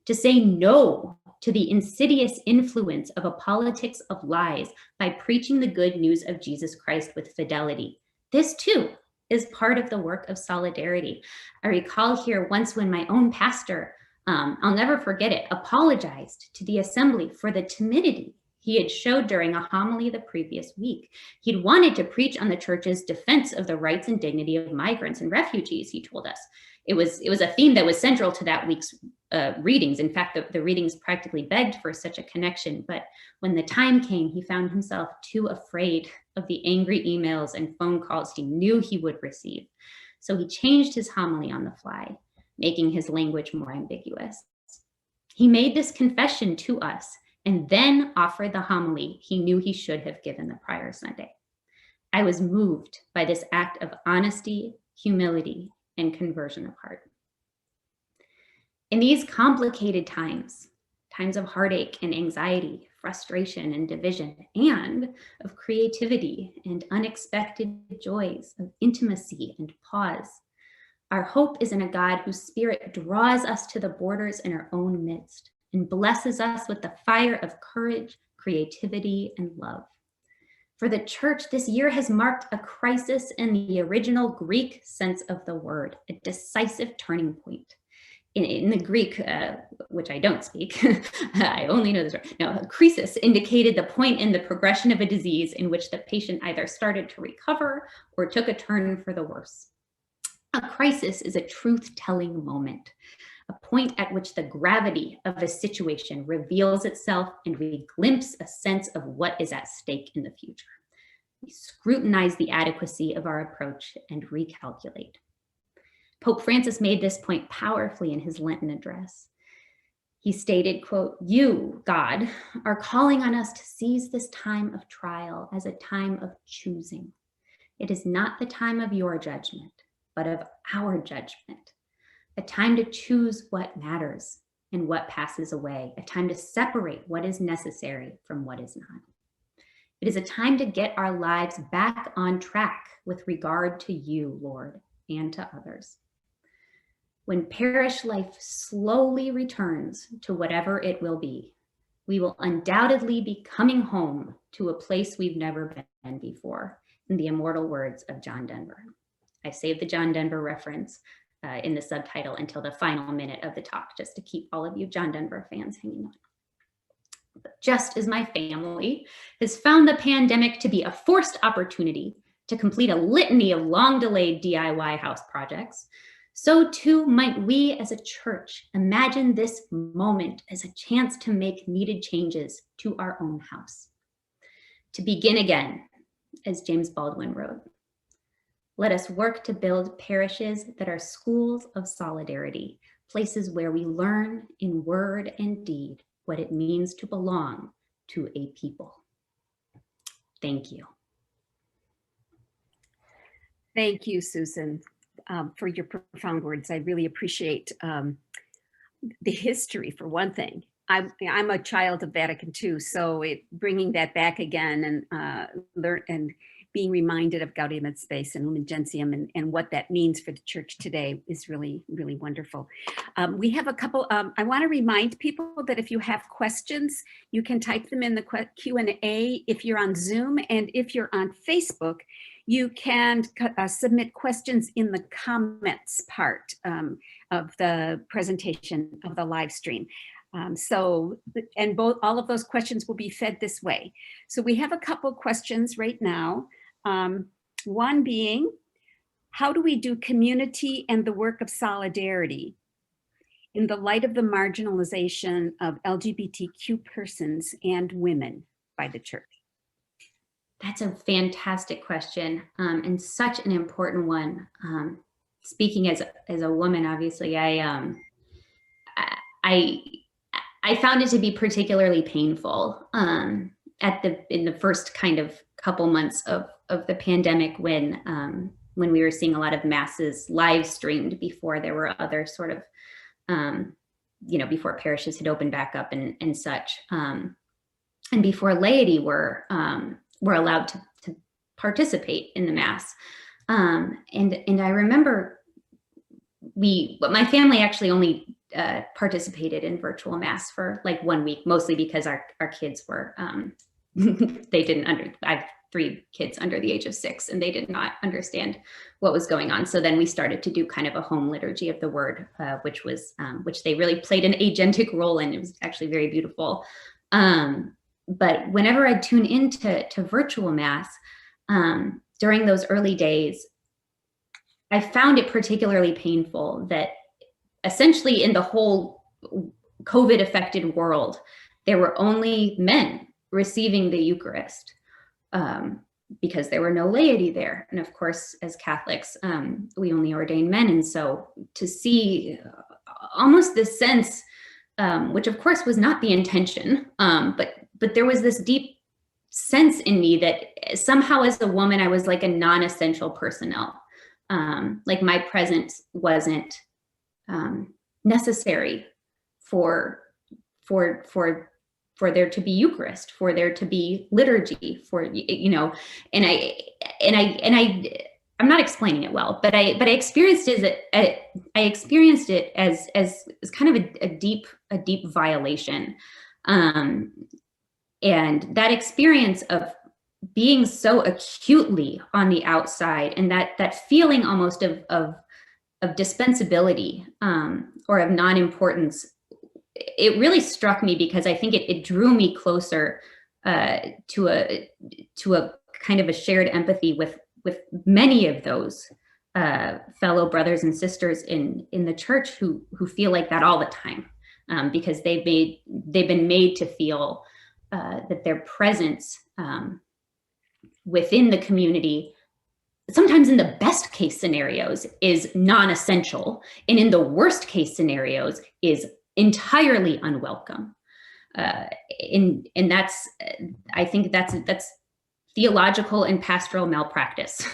To say no to the insidious influence of a politics of lies by preaching the good news of Jesus Christ with fidelity. This too is part of the work of solidarity. I recall here once when my own pastor, I'll never forget it, apologized to the assembly for the timidity he had showed during a homily the previous week. He'd wanted to preach on the church's defense of the rights and dignity of migrants and refugees, he told us. It was a theme that was central to that week's readings. In fact, the readings practically begged for such a connection. But when the time came, he found himself too afraid of the angry emails and phone calls he knew he would receive. So he changed his homily on the fly, making his language more ambiguous. He made this confession to us and then offered the homily he knew he should have given the prior Sunday. I was moved by this act of honesty, humility, and conversion of heart. In these complicated times of heartache and anxiety, frustration and division, and of creativity and unexpected joys, of intimacy and pause, our hope is in a God whose Spirit draws us to the borders in our own midst and blesses us with the fire of courage, creativity, and love. For the church, this year has marked a crisis in the original Greek sense of the word, a decisive turning point. In the Greek, which I don't speak, I only know this word. No, crisis indicated the point in the progression of a disease in which the patient either started to recover or took a turn for the worse. A crisis is a truth-telling moment. a point at which the gravity of a situation reveals itself and we glimpse a sense of what is at stake in the future. We scrutinize the adequacy of our approach and recalculate. Pope Francis made this point powerfully in his Lenten address. He stated, quote, "You, God, are calling on us to seize this time of trial as a time of choosing. It is not the time of your judgment, but of our judgment. A time to choose what matters and what passes away, a time to separate what is necessary from what is not. It is a time to get our lives back on track with regard to you, Lord, and to others. When parish life slowly returns to whatever it will be, we will undoubtedly be coming home to a place we've never been before, in the immortal words of John Denver." I saved the John Denver reference in the subtitle until the final minute of the talk, just to keep all of you John Denver fans hanging on. But just as my family has found the pandemic to be a forced opportunity to complete a litany of long-delayed DIY house projects, so too might we as a church imagine this moment as a chance to make needed changes to our own house. To begin again, as James Baldwin wrote, let us work to build parishes that are schools of solidarity, places where we learn in word and deed what it means to belong to a people. Thank you. Thank you, Susan, for your profound words. I really appreciate the history, for one thing. I'm a child of Vatican II, so bringing that back again and being reminded of Gaudium et Spes and Lumen Gentium and what that means for the church today is really, really wonderful. We have a couple, I want to remind people that if you have questions, you can type them in the Q&A if you're on Zoom, and if you're on Facebook, you can submit questions in the comments part of the presentation of the live stream. All of those questions will be fed this way. So we have a couple questions right now. One being, how do we do community and the work of solidarity in the light of the marginalization of LGBTQ persons and women by the church? That's a fantastic question, and such an important one. Speaking as a woman, obviously, I found it to be particularly painful in the first kind of couple months of the pandemic, when we were seeing a lot of masses live streamed before there were other sort of before parishes had opened back up and such, and before laity were allowed to participate in the mass. And I remember my family actually only participated in virtual mass for like 1 week, mostly because our kids were, I have 3 kids under the age of 6, and they did not understand what was going on. So then we started to do kind of a home liturgy of the word, which they really played an agentic role in. It was actually very beautiful. But whenever I'd tune into virtual mass, during those early days, I found it particularly painful that essentially in the whole COVID affected world, there were only men receiving the Eucharist, because there were no laity there. And of course, as Catholics, we only ordain men. And so to see almost this sense, which of course was not the intention, but there was this deep sense in me that somehow as a woman, I was like a non-essential personnel. Like my presence wasn't necessary for there to be Eucharist, for there to be liturgy, and I'm not explaining it well, but I experienced it as kind of a deep violation. And that experience of being so acutely on the outside, and that feeling almost of dispensability, or of non-importance, it really struck me, because I think it drew me closer to a kind of a shared empathy with many of those fellow brothers and sisters in the church who feel like that all the time, because they've been made to feel that their presence within the community, sometimes in the best case scenarios, is non-essential, and in the worst case scenarios is entirely unwelcome. And that's, I think that's theological and pastoral malpractice.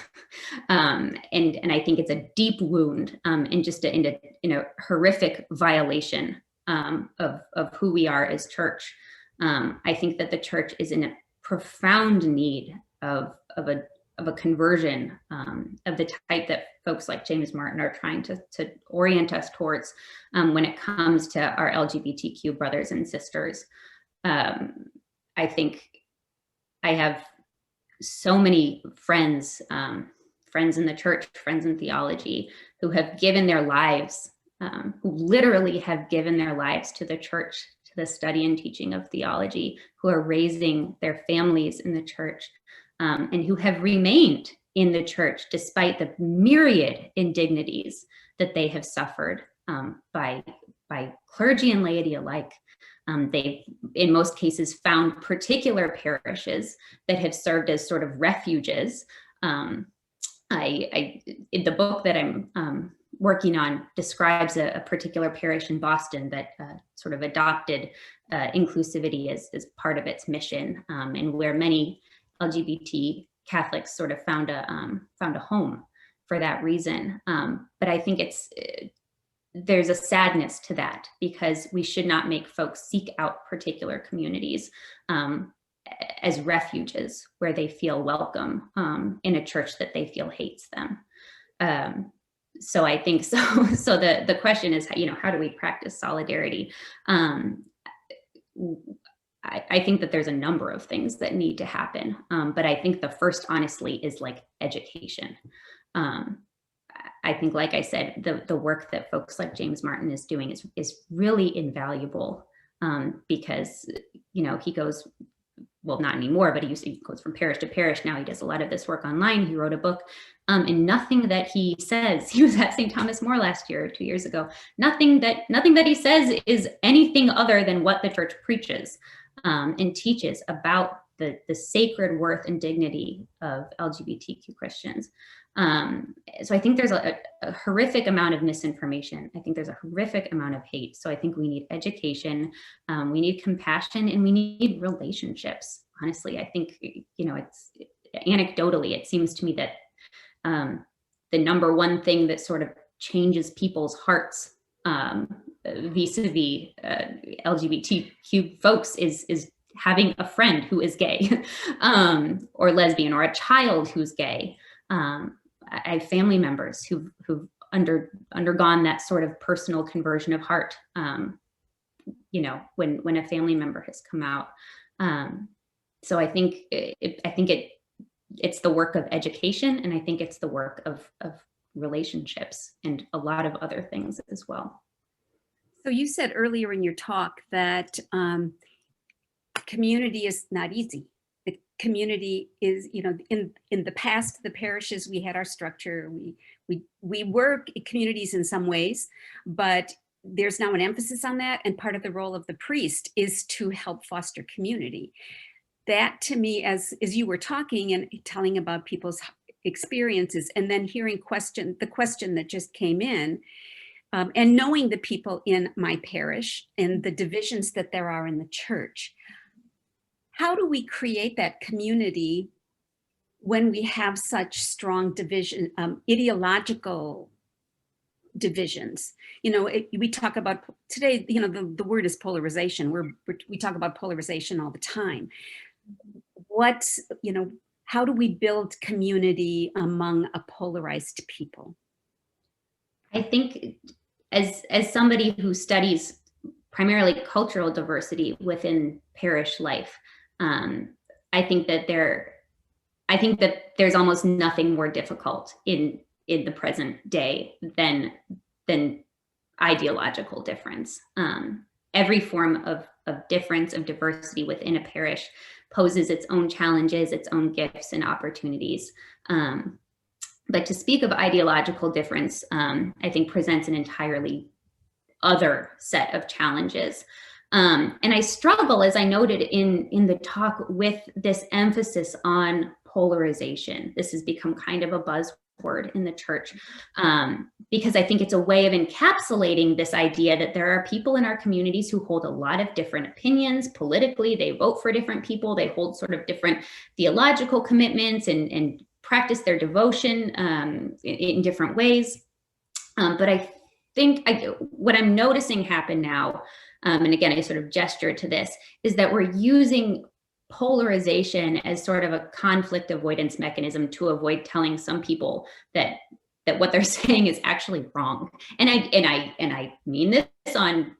And I think it's a deep wound, and just in a horrific violation of who we are as church. I think that the church is in a profound need of a conversion of the type that folks like James Martin are trying to orient us towards when it comes to our LGBTQ brothers and sisters. I think I have so many friends in the church, friends in theology, who have given their lives, who literally have given their lives to the church, to the study and teaching of theology, who are raising their families in the church, and who have remained in the church despite the myriad indignities that they have suffered by clergy and laity alike. They've, in most cases, found particular parishes that have served as sort of refuges. In the book that I'm working on describes a particular parish in Boston that sort of adopted inclusivity as part of its mission, and where many LGBT Catholics sort of found a home for that reason. But I think there's a sadness to that, because we should not make folks seek out particular communities as refuges where they feel welcome in a church that they feel hates them. So I think so the question is, how do we practice solidarity? I think that there's a number of things that need to happen, but I think the first, honestly, is like education. I think, like I said, the work that folks like James Martin is doing is really invaluable, because he goes, well, not anymore, but he goes from parish to parish. Now he does a lot of this work online. He wrote a book, and nothing that he says, he was at St. Thomas More last year or 2 years ago, nothing that he says is anything other than what the church preaches and teaches about the sacred worth and dignity of LGBTQ Christians. So I think there's a horrific amount of misinformation. I think there's a horrific amount of hate. So I think we need education, we need compassion, and we need relationships. Honestly, I think, it's anecdotally, it seems to me that the number one thing that sort of changes people's hearts vis-a-vis LGBTQ folks is having a friend who is gay or lesbian, or a child who's gay. I have family members who've undergone that sort of personal conversion of heart, when a family member has come out. So I think it's the work of education, and I think it's the work of relationships and a lot of other things as well. So you said earlier in your talk that community is not easy. The community is, in the past, the parishes, we had our structure. We were communities in some ways, but there's now an emphasis on that. And part of the role of the priest is to help foster community. That, to me, as you were talking and telling about people's experiences, and then hearing the question that just came in, and knowing the people in my parish and the divisions that there are in the church, how do we create that community when we have such strong division, ideological divisions? We talk about today, the word is polarization. We talk about polarization all the time. How do we build community among a polarized people? I think as somebody who studies primarily cultural diversity within parish life, I think that there's almost nothing more difficult in the present day than ideological difference. Every form of difference, of diversity within a parish poses its own challenges, its own gifts and opportunities. But to speak of ideological difference, I think presents an entirely other set of challenges. And I struggle, as I noted in the talk, with this emphasis on polarization. This has become kind of a buzzword in the church, because I think it's a way of encapsulating this idea that there are people in our communities who hold a lot of different opinions politically. They vote for different people. They hold sort of different theological commitments and practice their devotion in different ways. But I think what I'm noticing happen now, and again, I sort of gesture to this, is that we're using polarization as sort of a conflict avoidance mechanism to avoid telling some people that what they're saying is actually wrong. And I mean this on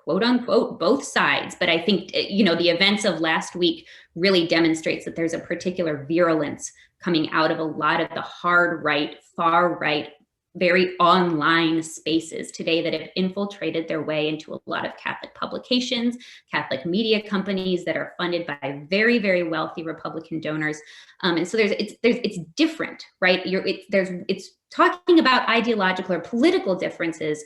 quote unquote both sides, but I think, you know, the events of last week really demonstrates that there's a particular virulence coming out of a lot of the hard right, far right, very online spaces today that have infiltrated their way into a lot of Catholic publications, Catholic media companies that are funded by very, very wealthy Republican donors. And so it's different, right? It's talking about ideological or political differences,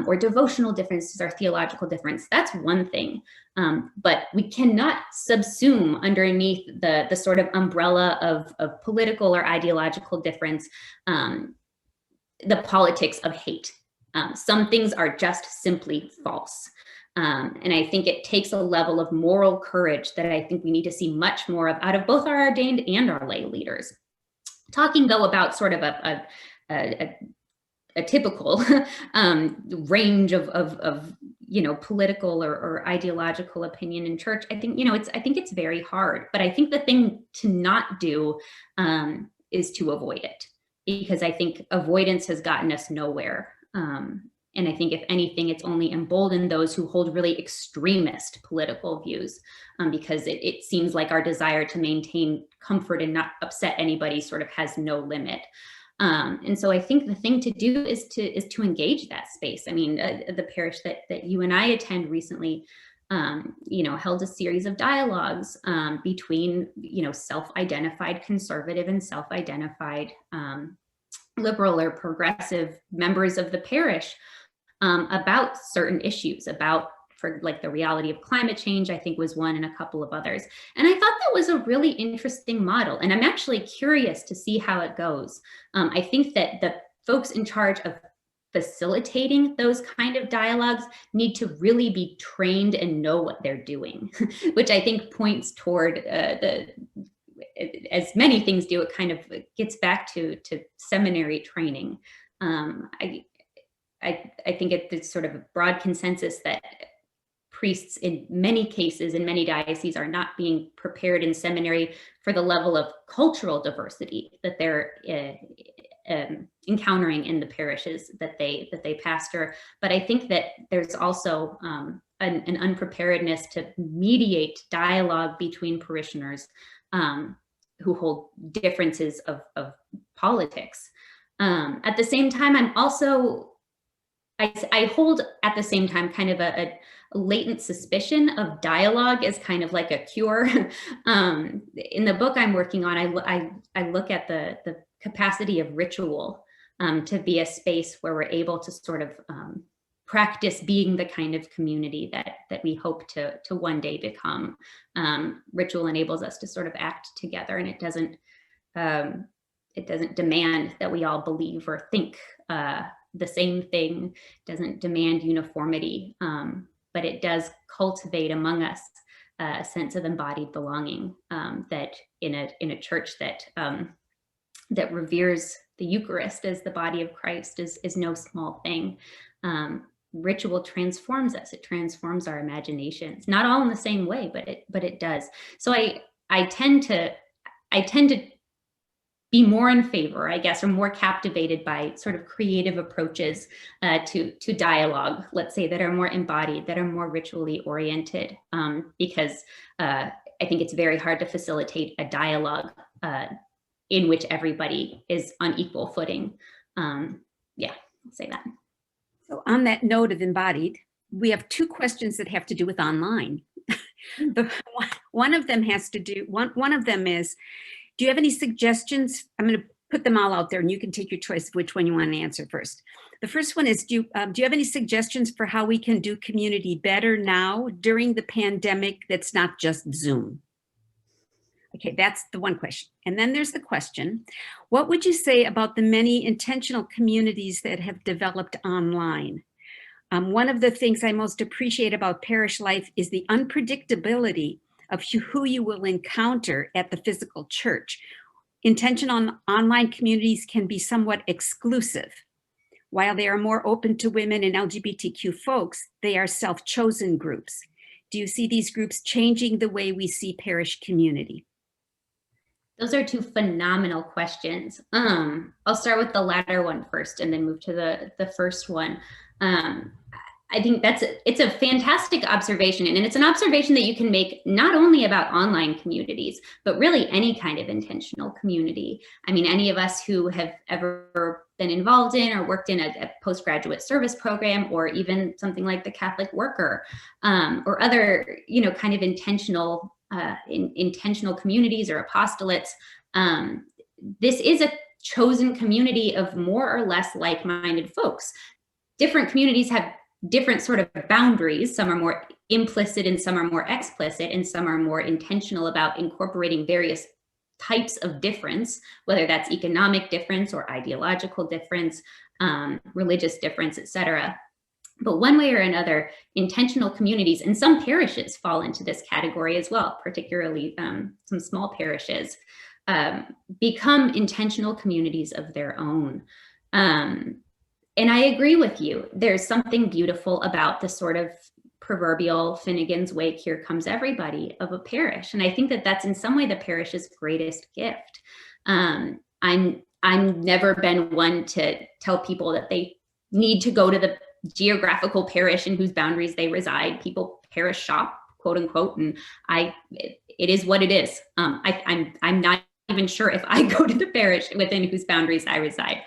or devotional differences or theological difference. That's one thing. But we cannot subsume underneath the sort of umbrella of political or ideological difference the politics of hate. Some things are just simply false. And I think it takes a level of moral courage that I think we need to see much more of out of both our ordained and our lay leaders. Talking though about sort of a typical range of you know, political or ideological opinion in church, I think, you know, I think it's very hard. But I think the thing to not do is to avoid it, because I think avoidance has gotten us nowhere. And I think if anything, it's only emboldened those who hold really extremist political views, because it seems like our desire to maintain comfort and not upset anybody sort of has no limit. And so I think the thing to do is to engage that space. I mean, the parish that you and I attend recently, you know, held a series of dialogues between, you know, self-identified conservative and self-identified liberal or progressive members of the parish about certain issues, about, for like the reality of climate change, I think was one, and a couple of others. And I thought that was a really interesting model. And I'm actually curious to see how it goes. I think that the folks in charge of facilitating those kind of dialogues need to really be trained and know what they're doing, which I think points toward as many things do, it kind of gets back to seminary training. I think it's sort of a broad consensus that priests in many cases, in many dioceses, are not being prepared in seminary for the level of cultural diversity that they're encountering in the parishes that they pastor. But I think that there's also an unpreparedness to mediate dialogue between parishioners who hold differences of politics. At the same time, I hold at the same time kind of a latent suspicion of dialogue as kind of like a cure. In the book I'm working on, I look at the capacity of ritual to be a space where we're able to sort of practice being the kind of community that we hope to one day become. Ritual enables us to sort of act together, and it doesn't demand that we all believe or think the same thing, doesn't demand uniformity, but it does cultivate among us a sense of embodied belonging that in a church that reveres the Eucharist as the body of Christ is no small thing. Ritual transforms us. It transforms our imaginations. Not all in the same way, but it does. So I tend to be more in favor, I guess, or more captivated by sort of creative approaches to dialogue, let's say, that are more embodied, that are more ritually oriented, because I think it's very hard to facilitate a dialogue in which everybody is on equal footing. Yeah, I'll say that. So on that note of embodied, we have two questions that have to do with online. One of them is, do you have any suggestions? I'm going to put them all out there, and you can take your choice of which one you want to answer first. The first one is, do you have any suggestions for how we can do community better now during the pandemic that's not just Zoom? Okay, that's the one question. And then there's the question, what would you say about the many intentional communities that have developed online? One of the things I most appreciate about parish life is the unpredictability of who you will encounter at the physical church. Intentional online communities can be somewhat exclusive. While they are more open to women and LGBTQ folks, they are self-chosen groups. Do you see these groups changing the way we see parish community? Those are two phenomenal questions. I'll start with the latter one first and then move to the first one. I think it's a fantastic observation, and it's an observation that you can make not only about online communities, but really any kind of intentional community. I mean, any of us who have ever been involved in or worked in a postgraduate service program, or even something like the Catholic Worker, or other, kind of intentional communities or apostolates. This is a chosen community of more or less like-minded folks. Different communities have different sort of boundaries. Some are more implicit and some are more explicit, and some are more intentional about incorporating various types of difference, whether that's economic difference or ideological difference, religious difference, etc. But one way or another, intentional communities, and some parishes fall into this category as well, particularly some small parishes, become intentional communities of their own. And I agree with you. There's something beautiful about the sort of proverbial Finnegan's Wake, here comes everybody of a parish. And I think that that's in some way the parish's greatest gift. I'm never been one to tell people that they need to go to the geographical parish in whose boundaries they reside. People parish shop, quote unquote, and it is what it is. I'm not even sure if I go to the parish within whose boundaries I reside.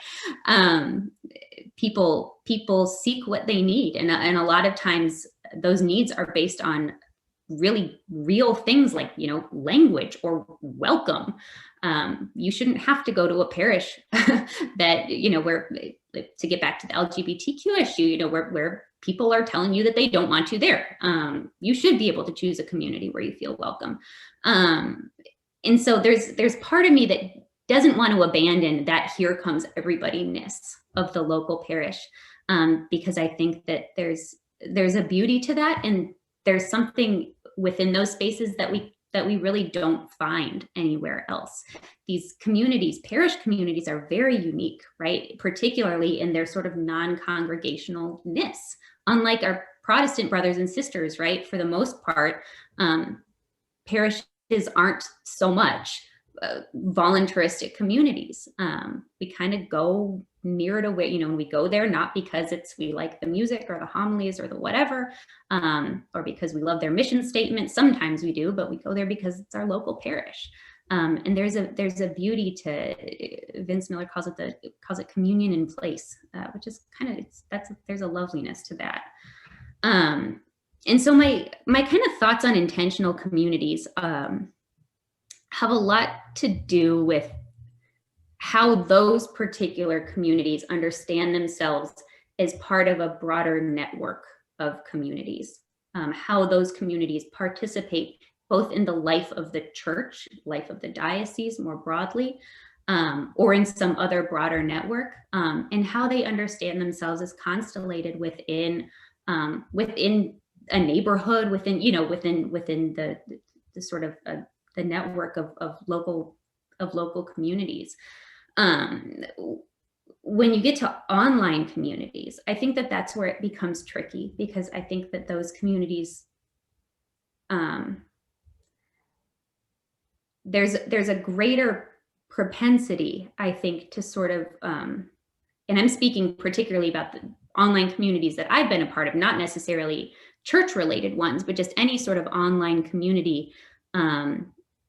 People seek what they need, and a lot of times those needs are based on really real things like, language or welcome. You shouldn't have to go to a parish that, where, to get back to the LGBTQ issue, where people are telling you that they don't want you there. You should be able to choose a community where you feel welcome. And so there's part of me that doesn't want to abandon that here comes everybody-ness of the local parish, because I think that there's a beauty to that, and there's something within those spaces that we really don't find anywhere else. These communities, parish communities, are very unique, right? Particularly in their sort of non-congregationalness, unlike our Protestant brothers and sisters, right? For the most part, parishes aren't so much voluntaristic communities. We kind of go near it away, and we go there not because we like the music or the homilies or the whatever, or because we love their mission statement. Sometimes we do, but we go there because it's our local parish. And there's a beauty to, Vince Miller calls it communion in place, which is there's a loveliness to that. And so my kind of thoughts on intentional communities have a lot to do with how those particular communities understand themselves as part of a broader network of communities, how those communities participate both in the life of the church, life of the diocese more broadly, or in some other broader network, and how they understand themselves as constellated within a neighborhood, within the sort of the network of local communities. When you get to online communities, I think that that's where it becomes tricky, because I think that those communities, there's a greater propensity, I think, to sort of, and I'm speaking particularly about the online communities that I've been a part of, not necessarily church-related ones, but just any sort of online community,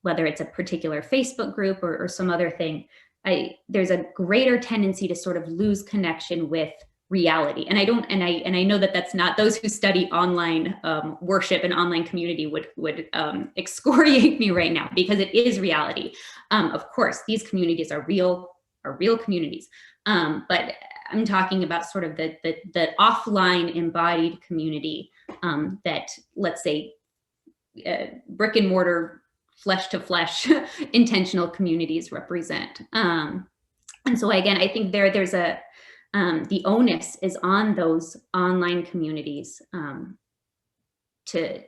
whether it's a particular Facebook group or some other thing. There's a greater tendency to sort of lose connection with reality. And I know that that's not, those who study online worship and online community would excoriate me right now, because it is reality. Of course, these communities are real. are real communities. But I'm talking about sort of the offline embodied community that, let's say, brick and mortar, flesh to flesh intentional communities represent. And so again, I think there's a, the onus is on those online communities to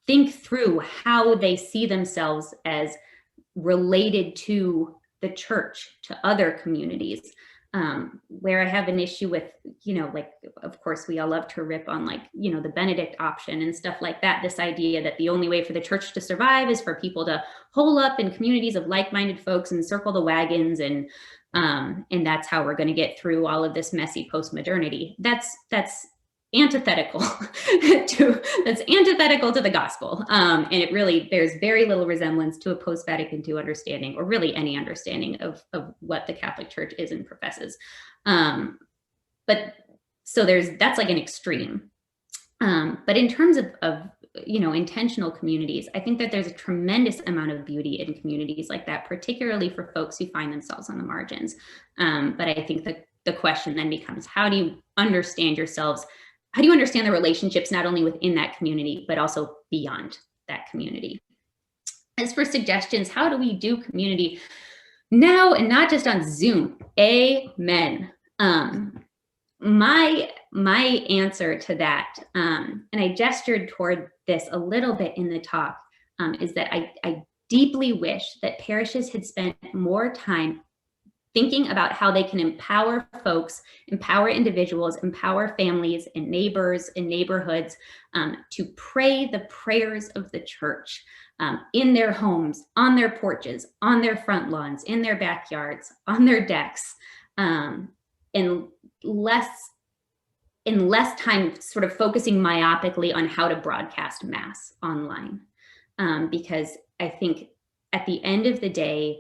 think through how they see themselves as related to the church, to other communities. Where I have an issue with, like, of course, we all love to rip on, like, the Benedict option and stuff like that. This idea that the only way for the church to survive is for people to hole up in communities of like-minded folks and circle the wagons, and that's how we're going to get through all of this messy post-modernity. That's antithetical to the gospel. And it really bears very little resemblance to a post-Vatican II understanding, or really any understanding of what the Catholic Church is and professes. But so that's like an extreme. But in terms of intentional communities, I think that there's a tremendous amount of beauty in communities like that, particularly for folks who find themselves on the margins. But I think that the question then becomes, how do you understand yourselves? How do you understand the relationships not only within that community, but also beyond that community? As for suggestions, how do we do community now and not just on Zoom? Amen. My answer to that, and I gestured toward this a little bit in the talk, is that I deeply wish that parishes had spent more time thinking about how they can empower folks, empower individuals, empower families and neighbors and neighborhoods to pray the prayers of the church in their homes, on their porches, on their front lawns, in their backyards, on their decks, in less time sort of focusing myopically on how to broadcast mass online. Because I think at the end of the day,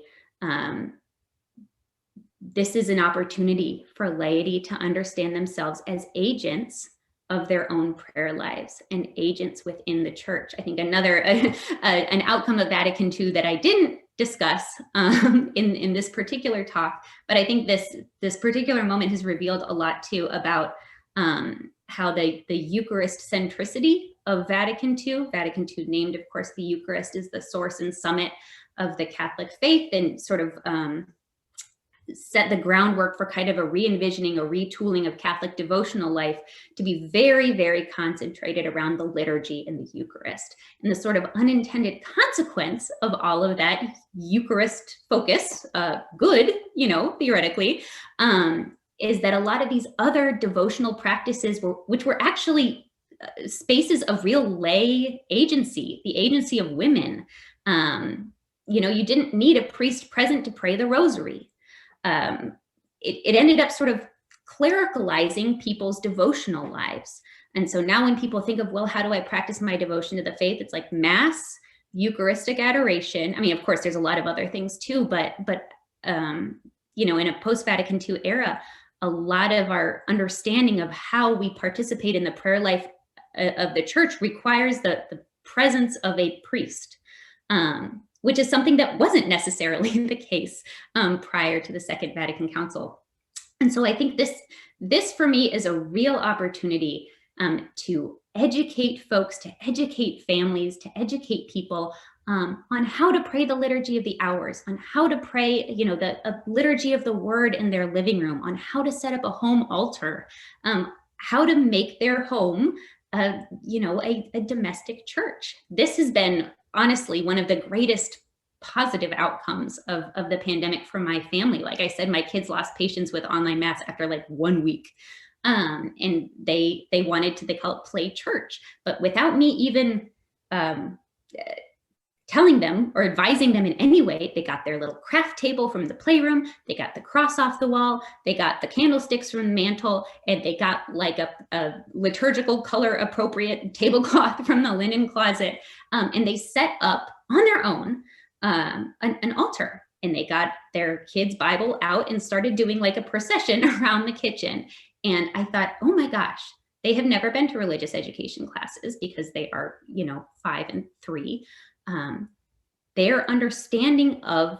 this is an opportunity for laity to understand themselves as agents of their own prayer lives and agents within the church. I think another an outcome of Vatican II that I didn't discuss in this particular talk, but I think this particular moment has revealed a lot too about how the Eucharist centricity of Vatican II named, of course, the Eucharist is the source and summit of the Catholic faith, and sort of set the groundwork for kind of a re-envisioning, a retooling of Catholic devotional life to be very, very concentrated around the liturgy and the Eucharist. And the sort of unintended consequence of all of that Eucharist focus, good, theoretically, is that a lot of these other devotional practices which were actually spaces of real lay agency, the agency of women. You didn't need a priest present to pray the rosary. It ended up sort of clericalizing people's devotional lives. And so now when people think of, well, how do I practice my devotion to the faith? It's like Mass, Eucharistic adoration. I mean, of course, there's a lot of other things too, but in a post-Vatican II era, a lot of our understanding of how we participate in the prayer life of the church requires the presence of a priest. Which is something that wasn't necessarily the case prior to the Second Vatican Council. And so I think this for me is a real opportunity to educate folks, to educate families, to educate people on how to pray the Liturgy of the Hours, on how to pray, the liturgy of the Word in their living room, on how to set up a home altar, how to make their home, a domestic church. This has been honestly one of the greatest positive outcomes of the pandemic for my family. Like I said, my kids lost patience with online mass after like 1 week. And they wanted to, they call it play church, but without me even telling them or advising them in any way, they got their little craft table from the playroom, they got the cross off the wall, they got the candlesticks from the mantle, and they got like a liturgical color appropriate tablecloth from the linen closet. And they set up on their own an altar, and they got their kids' Bible out and started doing like a procession around the kitchen. And I thought, oh my gosh, they have never been to religious education classes because they are, 5 and 3. Their understanding of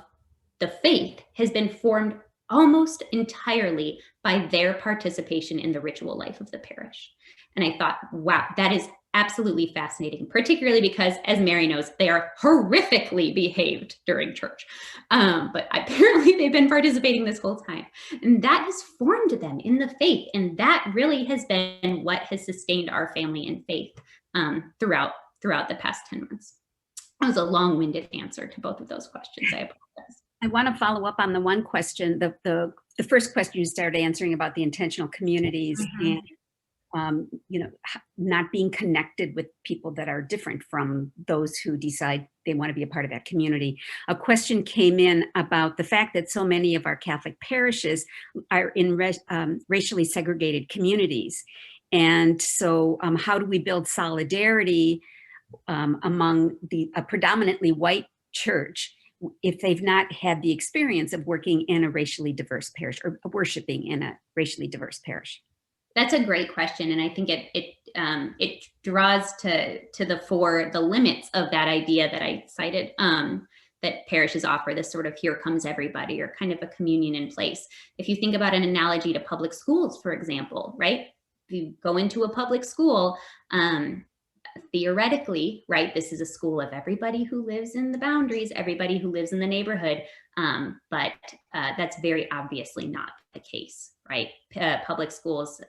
the faith has been formed almost entirely by their participation in the ritual life of the parish. And I thought, wow, that is absolutely fascinating, particularly because, as Mary knows, they are horrifically behaved during church. But apparently they've been participating this whole time. And that has formed them in the faith. And that really has been what has sustained our family in faith throughout the past 10 months. That was a long-winded answer to both of those questions. I apologize. I want to follow up on the one question, the first question you started answering about the intentional communities and not being connected with people that are different from those who decide they want to be a part of that community. A question came in about the fact that so many of our Catholic parishes are in racially segregated communities. And so how do we build solidarity among a predominantly white church if they've not had the experience of working in a racially diverse parish or worshiping in a racially diverse parish? That's a great question, and I think it draws to the fore the limits of that idea that I cited, that parishes offer this sort of here comes everybody, or kind of a communion in place. If you think about an analogy to public schools, for example, right? If you go into a public school, theoretically, right, this is a school of everybody who lives in the boundaries, everybody who lives in the neighborhood, but that's very obviously not the case, right? Public schools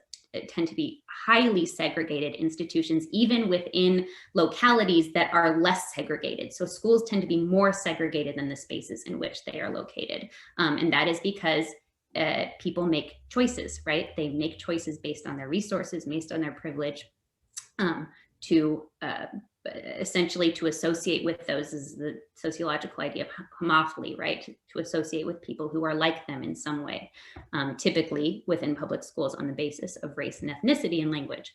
tend to be highly segregated institutions, even within localities that are less segregated. So schools tend to be more segregated than the spaces in which they are located. And that is because people make choices, right? They make choices based on their resources, based on their privilege, to essentially to associate with those is the sociological idea of homophily, right? To associate with people who are like them in some way, typically within public schools on the basis of race and ethnicity and language.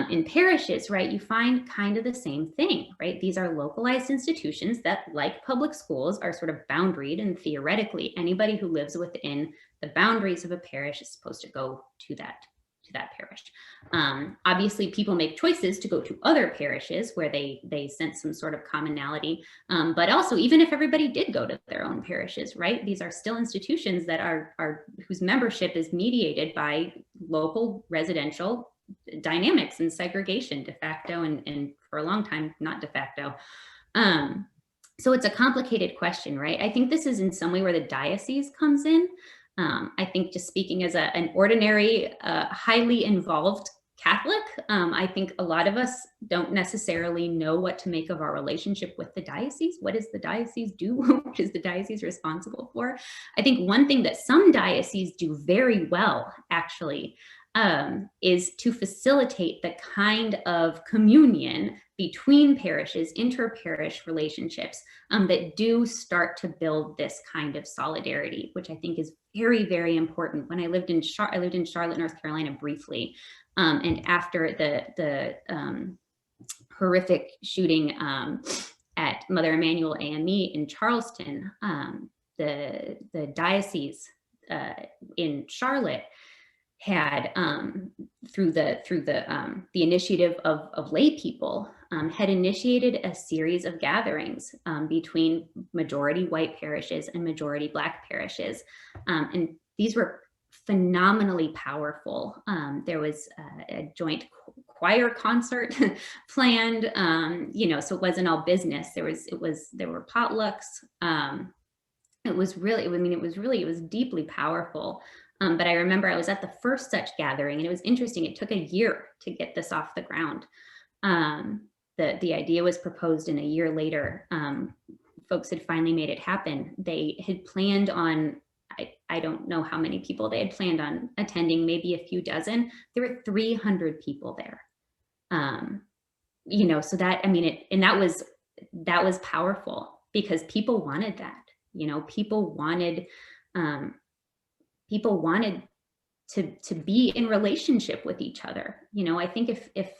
In parishes, right, you find kind of the same thing, right? These are localized institutions that, like public schools, are sort of boundaried, and theoretically anybody who lives within the boundaries of a parish is supposed to go to that parish. Obviously, people make choices to go to other parishes where they sense some sort of commonality. But also, even if everybody did go to their own parishes, right? These are still institutions that are whose membership is mediated by local residential dynamics and segregation, de facto, and for a long time, not de facto. So it's a complicated question, right? I think this is in some way where the diocese comes in. I think, just speaking as an ordinary, highly involved Catholic, I think a lot of us don't necessarily know what to make of our relationship with the diocese. What does the diocese do? What is the diocese responsible for? I think one thing that some dioceses do very well, actually, is to facilitate the kind of communion between parishes, inter-parish relationships that do start to build this kind of solidarity, which I think is very, very important. When I lived in Charlotte, North Carolina briefly, and after the horrific shooting at Mother Emanuel AME in Charleston, the diocese in Charlotte had, through the initiative of lay people, had initiated a series of gatherings between majority white parishes and majority Black parishes, and these were phenomenally powerful. There was a joint choir concert planned, so it wasn't all business. There were potlucks. It was deeply powerful. But I remember I was at the first such gathering, and it was interesting. It took a year to get this off the ground. The idea was proposed, and a year later, folks had finally made it happen. They had planned on, I don't know how many people they had planned on attending, maybe a few dozen. There were 300 people there. So that, and that was powerful because people wanted that. People wanted to be in relationship with each other. I think if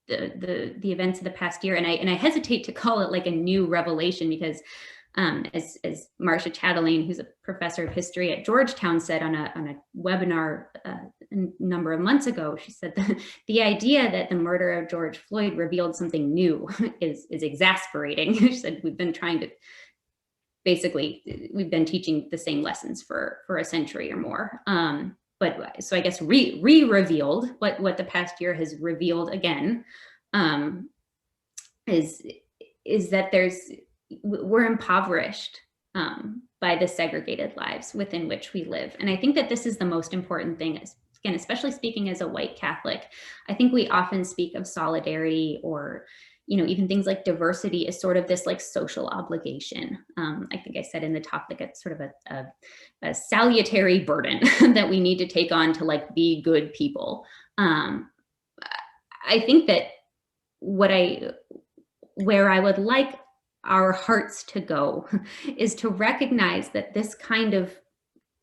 the events of the past year, and I hesitate to call it like a new revelation, because as Marcia Chatelaine, who's a professor of history at Georgetown, said on a webinar a number of months ago, she said that the idea that the murder of George Floyd revealed something new is exasperating. She said, we've been trying to basically we've been teaching the same lessons for a century or more. But so I guess revealed what the past year has revealed again, is that we're impoverished by the segregated lives within which we live. And I think that this is the most important thing, again, especially speaking as a white Catholic. I think we often speak of solidarity, or even things like diversity, as sort of this like social obligation. I think I said in the talk that it's sort of a salutary burden that we need to take on to like be good people. I think that where I would like our hearts to go is to recognize that this kind of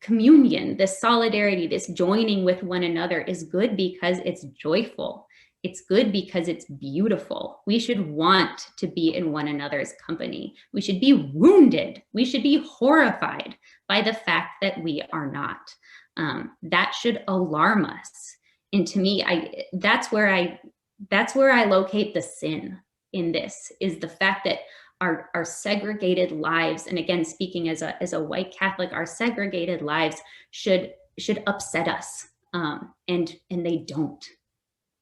communion, this solidarity, this joining with one another is good because it's joyful. It's good because it's beautiful. We should want to be in one another's company. We should be wounded. We should be horrified by the fact that we are not. That should alarm us. And to me, that's where I locate the sin in this, is the fact that our segregated lives, and again, speaking as a white Catholic, our segregated lives should upset us, and they don't.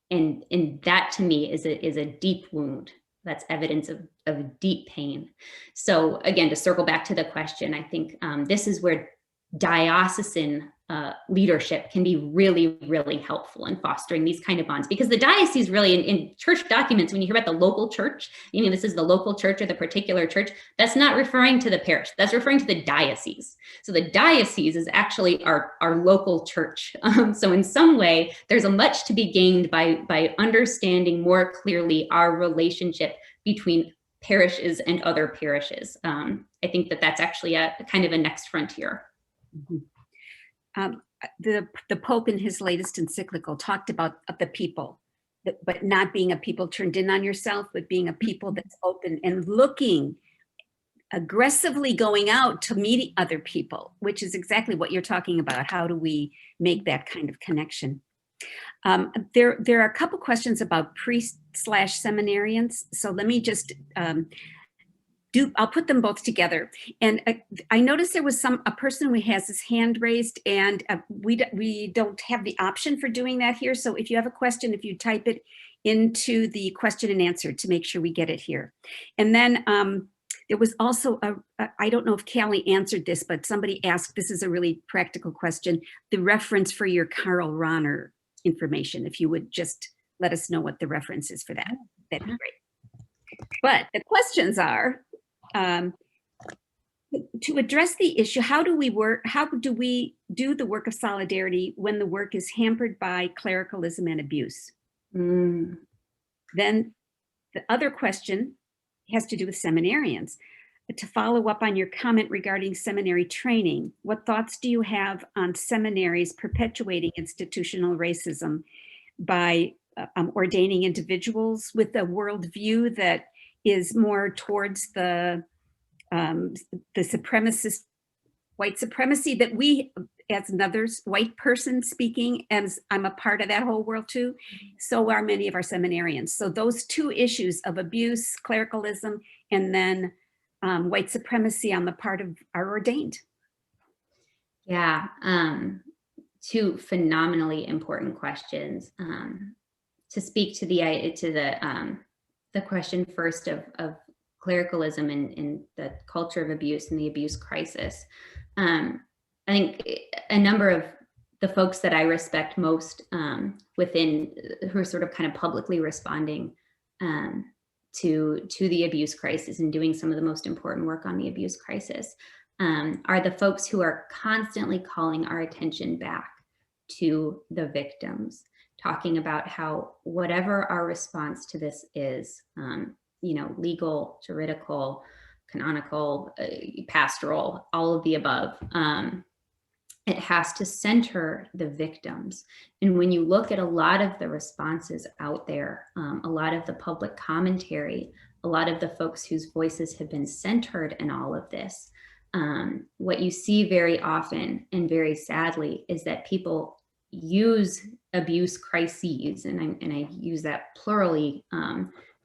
And that to me is a deep wound. That's evidence of deep pain. So again, to circle back to the question, I think this is where diocesan leadership can be really, really helpful in fostering these kind of bonds, because the diocese really in church documents, when you hear about the local church, this is the local church or the particular church, that's not referring to the parish, that's referring to the diocese. So the diocese is actually our local church. So in some way, there's a much to be gained by understanding more clearly our relationship between parishes and other parishes. I think that's actually a kind of a next frontier. Mm-hmm. The Pope in his latest encyclical talked about the people, but not being a people turned in on yourself, but being a people that's open and looking, aggressively going out to meet other people, which is exactly what you're talking about. How do we make that kind of connection? There are a couple questions about priest/seminarians. So let me just I'll put them both together. And I noticed there was a person who has his hand raised, and we don't have the option for doing that here. So if you have a question, if you type it into the question and answer to make sure we get it here. And then there was also I don't know if Callie answered this, but somebody asked, this is a really practical question, the reference for your Karl Rahner information. If you would just let us know what the reference is for that, that'd be great. But the questions are, to address the issue, how do we do the work of solidarity when the work is hampered by clericalism and abuse? Then the other question has to do with seminarians. To follow up on your comment regarding seminary training, what thoughts do you have on seminaries perpetuating institutional racism by ordaining individuals with a worldview that is more towards the supremacist white supremacy that we, as another white person speaking, as I'm a part of that whole world too, so are many of our seminarians. So those two issues of abuse, clericalism, and then white supremacy on the part of our ordained. Yeah, two phenomenally important questions. To speak to the question first of clericalism and the culture of abuse and the abuse crisis. I think a number of the folks that I respect most who are sort of kind of publicly responding to the abuse crisis and doing some of the most important work on the abuse crisis are the folks who are constantly calling our attention back to the victims, talking about how whatever our response to this is, legal, juridical, canonical, pastoral, all of the above, it has to center the victims. And when you look at a lot of the responses out there, a lot of the public commentary, a lot of the folks whose voices have been centered in all of this, what you see very often and very sadly is that people use abuse crises, and I use that plurally,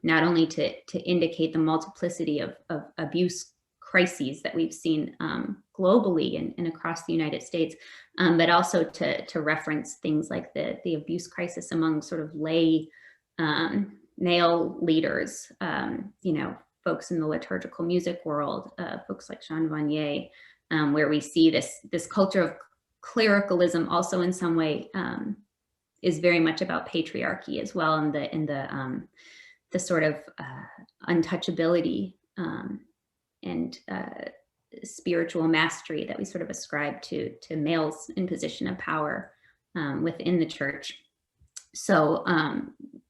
not only to indicate the multiplicity of abuse crises that we've seen globally and across the United States, but also to reference things like the abuse crisis among sort of lay male leaders, folks in the liturgical music world, folks like Jean Vanier, where we see this culture of clericalism also in some way is very much about patriarchy as well, and the sort of untouchability and spiritual mastery that we sort of ascribe to males in position of power within the church. So,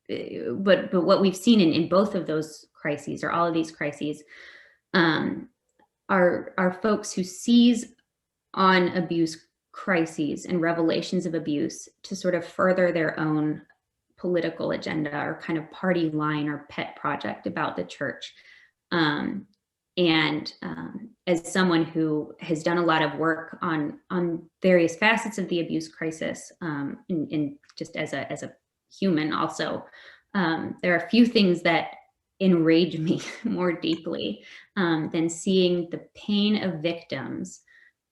but what we've seen in both of those crises, or all of these crises, are folks who seize on abuse crises and revelations of abuse to sort of further their own political agenda or kind of party line or pet project about the church. As someone who has done a lot of work on various facets of the abuse crisis, and just as a human also, there are a few things that enrage me more deeply than seeing the pain of victims.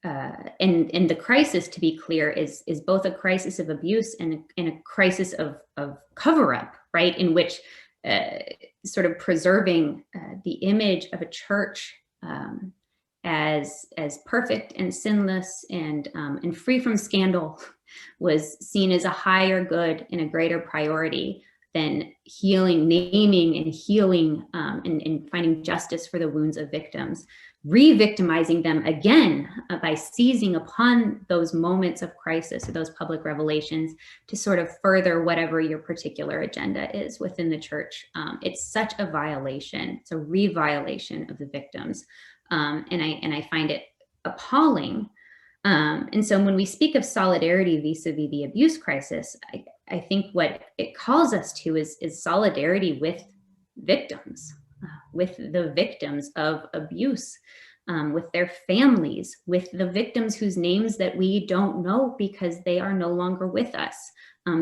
And the crisis, to be clear, is both a crisis of abuse and a crisis of cover-up, right? In which sort of preserving the image of a church as perfect and sinless and free from scandal was seen as a higher good and a greater priority than healing, naming and healing and finding justice for the wounds of victims, re-victimizing them again by seizing upon those moments of crisis or those public revelations to sort of further whatever your particular agenda is within the church. It's such a violation. It's a re-violation of the victims. And I find it appalling. And so when we speak of solidarity vis-a-vis the abuse crisis, I think what it calls us to is solidarity with victims, with the victims of abuse, with their families, with the victims whose names that we don't know because they are no longer with us,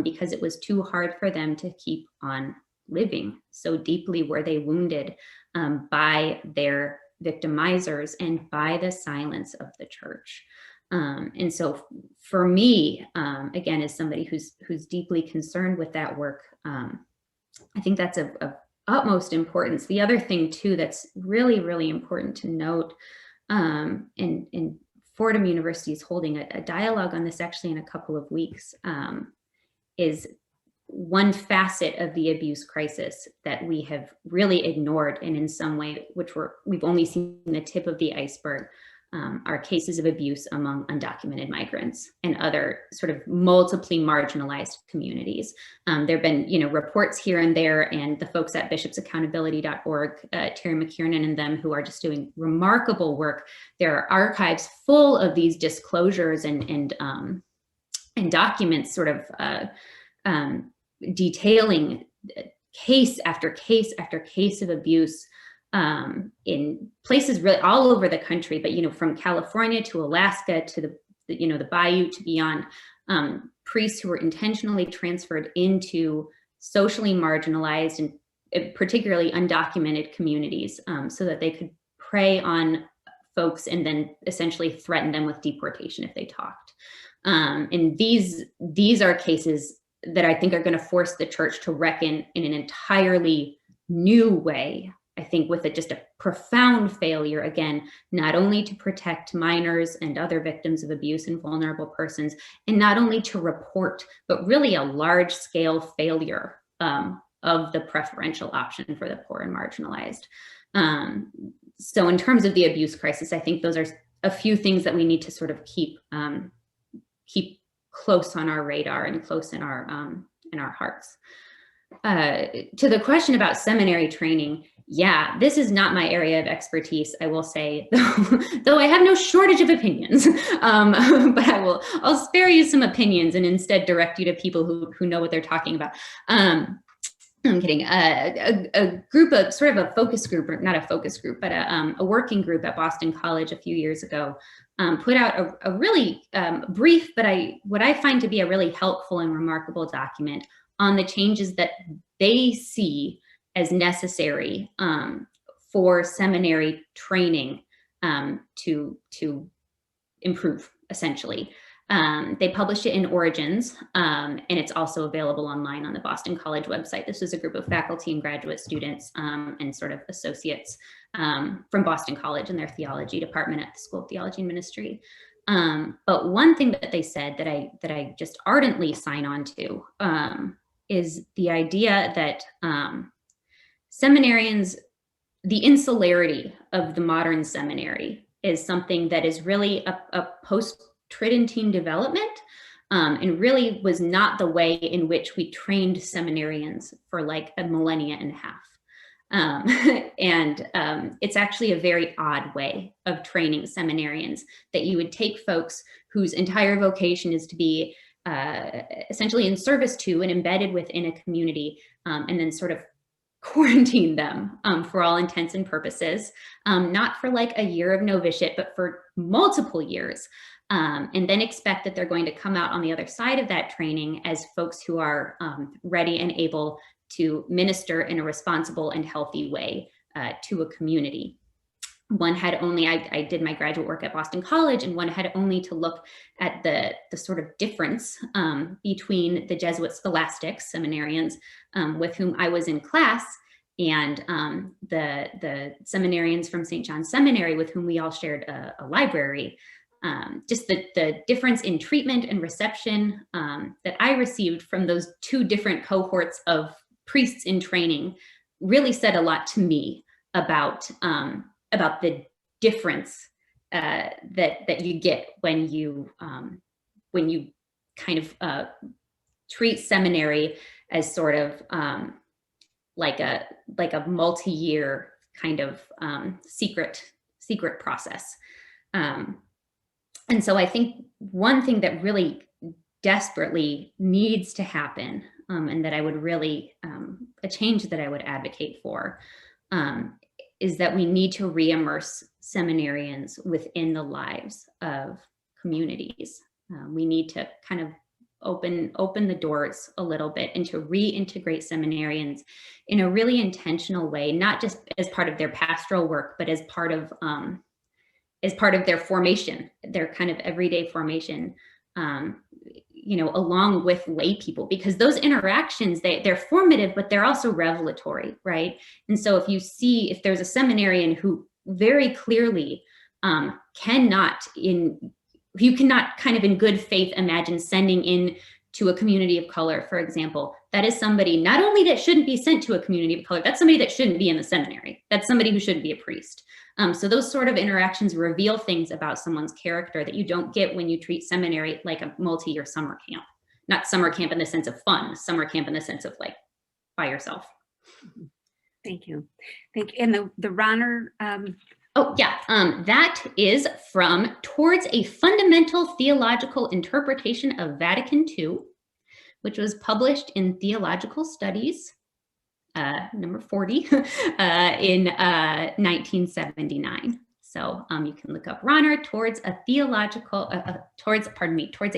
because it was too hard for them to keep on living. So deeply were they wounded by their victimizers and by the silence of the church. And so for me, again, as somebody who's deeply concerned with that work, I think that's of utmost importance. The other thing too that's really, really important to note, and Fordham University is holding a dialogue on this actually in a couple of weeks, is one facet of the abuse crisis that we have really ignored, and in some way, we've only seen the tip of the iceberg, are cases of abuse among undocumented migrants and other sort of multiply marginalized communities. There have been, reports here and there, and the folks at bishopsaccountability.org, Terry McKiernan and them, who are just doing remarkable work. There are archives full of these disclosures and documents sort of detailing case after case after case of abuse in places really all over the country, but from California to Alaska to the Bayou to beyond, priests who were intentionally transferred into socially marginalized and particularly undocumented communities, so that they could prey on folks and then essentially threaten them with deportation if they talked. And these are cases that I think are going to force the church to reckon in an entirely new way, I think, with just a profound failure, again, not only to protect minors and other victims of abuse and vulnerable persons, and not only to report, but really a large scale failure of the preferential option for the poor and marginalized. So in terms of the abuse crisis, I think those are a few things that we need to sort of keep close on our radar and close in our hearts. To the question about seminary training, yeah, this is not my area of expertise, I will say, though I have no shortage of opinions. But I'll spare you some opinions and instead direct you to people who know what they're talking about. I'm kidding. A group of sort of a focus group, or not a focus group, but a working group at Boston College a few years ago put out a really brief, but what I find to be a really helpful and remarkable document on the changes that they see as necessary for seminary training to improve, essentially. They published it in Origins, and it's also available online on the Boston College website. This was a group of faculty and graduate students and sort of associates from Boston College in their theology department at the School of Theology and Ministry. But one thing that they said that I just ardently sign on to is the idea that seminarians, the insularity of the modern seminary is something that is really a post-Tridentine development, and really was not the way in which we trained seminarians for like a millennia and a half. It's actually a very odd way of training seminarians, that you would take folks whose entire vocation is to be essentially in service to and embedded within a community, and then sort of quarantine them for all intents and purposes, not for like a year of novitiate, but for multiple years, and then expect that they're going to come out on the other side of that training as folks who are ready and able to minister in a responsible and healthy way to a community. One had only, I did my graduate work at Boston College, and one had only to look at the sort of difference between the Jesuit scholastic seminarians with whom I was in class, and the seminarians from St. John's Seminary with whom we all shared a library. Just the difference in treatment and reception that I received from those two different cohorts of priests in training really said a lot to me about the difference that you get when you kind of treat seminary as sort of like a multi-year kind of secret process. And so I think one thing that really desperately needs to happen, and that I would really, a change that I would advocate for, is that we need to re-immerse seminarians within the lives of communities. We need to kind of open the doors a little bit and to reintegrate seminarians in a really intentional way, not just as part of their pastoral work, but as part of their formation, their kind of everyday formation, along with lay people, because those interactions, they're formative, but they're also revelatory, right? And so if there's a seminarian who very clearly you cannot kind of in good faith imagine sending in to a community of color, for example, that is somebody not only that shouldn't be sent to a community of color, that's somebody that shouldn't be in the seminary. That's somebody who shouldn't be a priest. So those sort of interactions reveal things about someone's character that you don't get when you treat seminary like a multi-year summer camp. Not summer camp in the sense of fun, summer camp in the sense of like by yourself. Thank you. And the Ronner. Oh yeah, that is from Towards a Fundamental Theological Interpretation of Vatican II, which was published in Theological Studies, number 40, in 1979. So you can look up Ronner towards a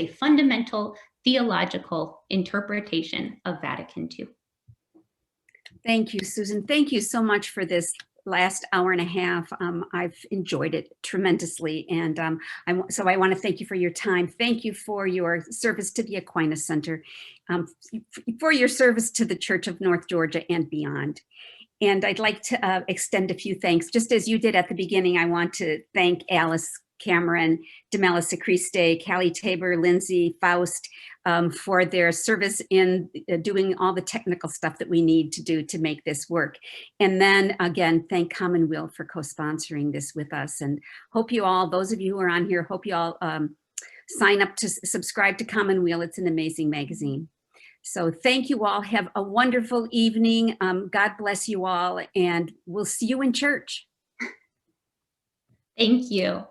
fundamental theological interpretation of Vatican II. Thank you, Susan. Thank you so much for this last hour and a half. I've enjoyed it tremendously. And I want to thank you for your time. Thank you for your service to the Aquinas Center, for your service to the Church of North Georgia and beyond. And I'd like to extend a few thanks. Just as you did at the beginning, I want to thank Alice, Cameron, Demella Sacriste, Callie Tabor, Lindsay, Faust, for their service in doing all the technical stuff that we need to do to make this work. And then again, thank Commonweal for co-sponsoring this with us. And hope you all, those of you who are on here, hope you all sign up to subscribe to Commonweal. It's an amazing magazine. So thank you all. Have a wonderful evening. God bless you all, and we'll see you in church. Thank you.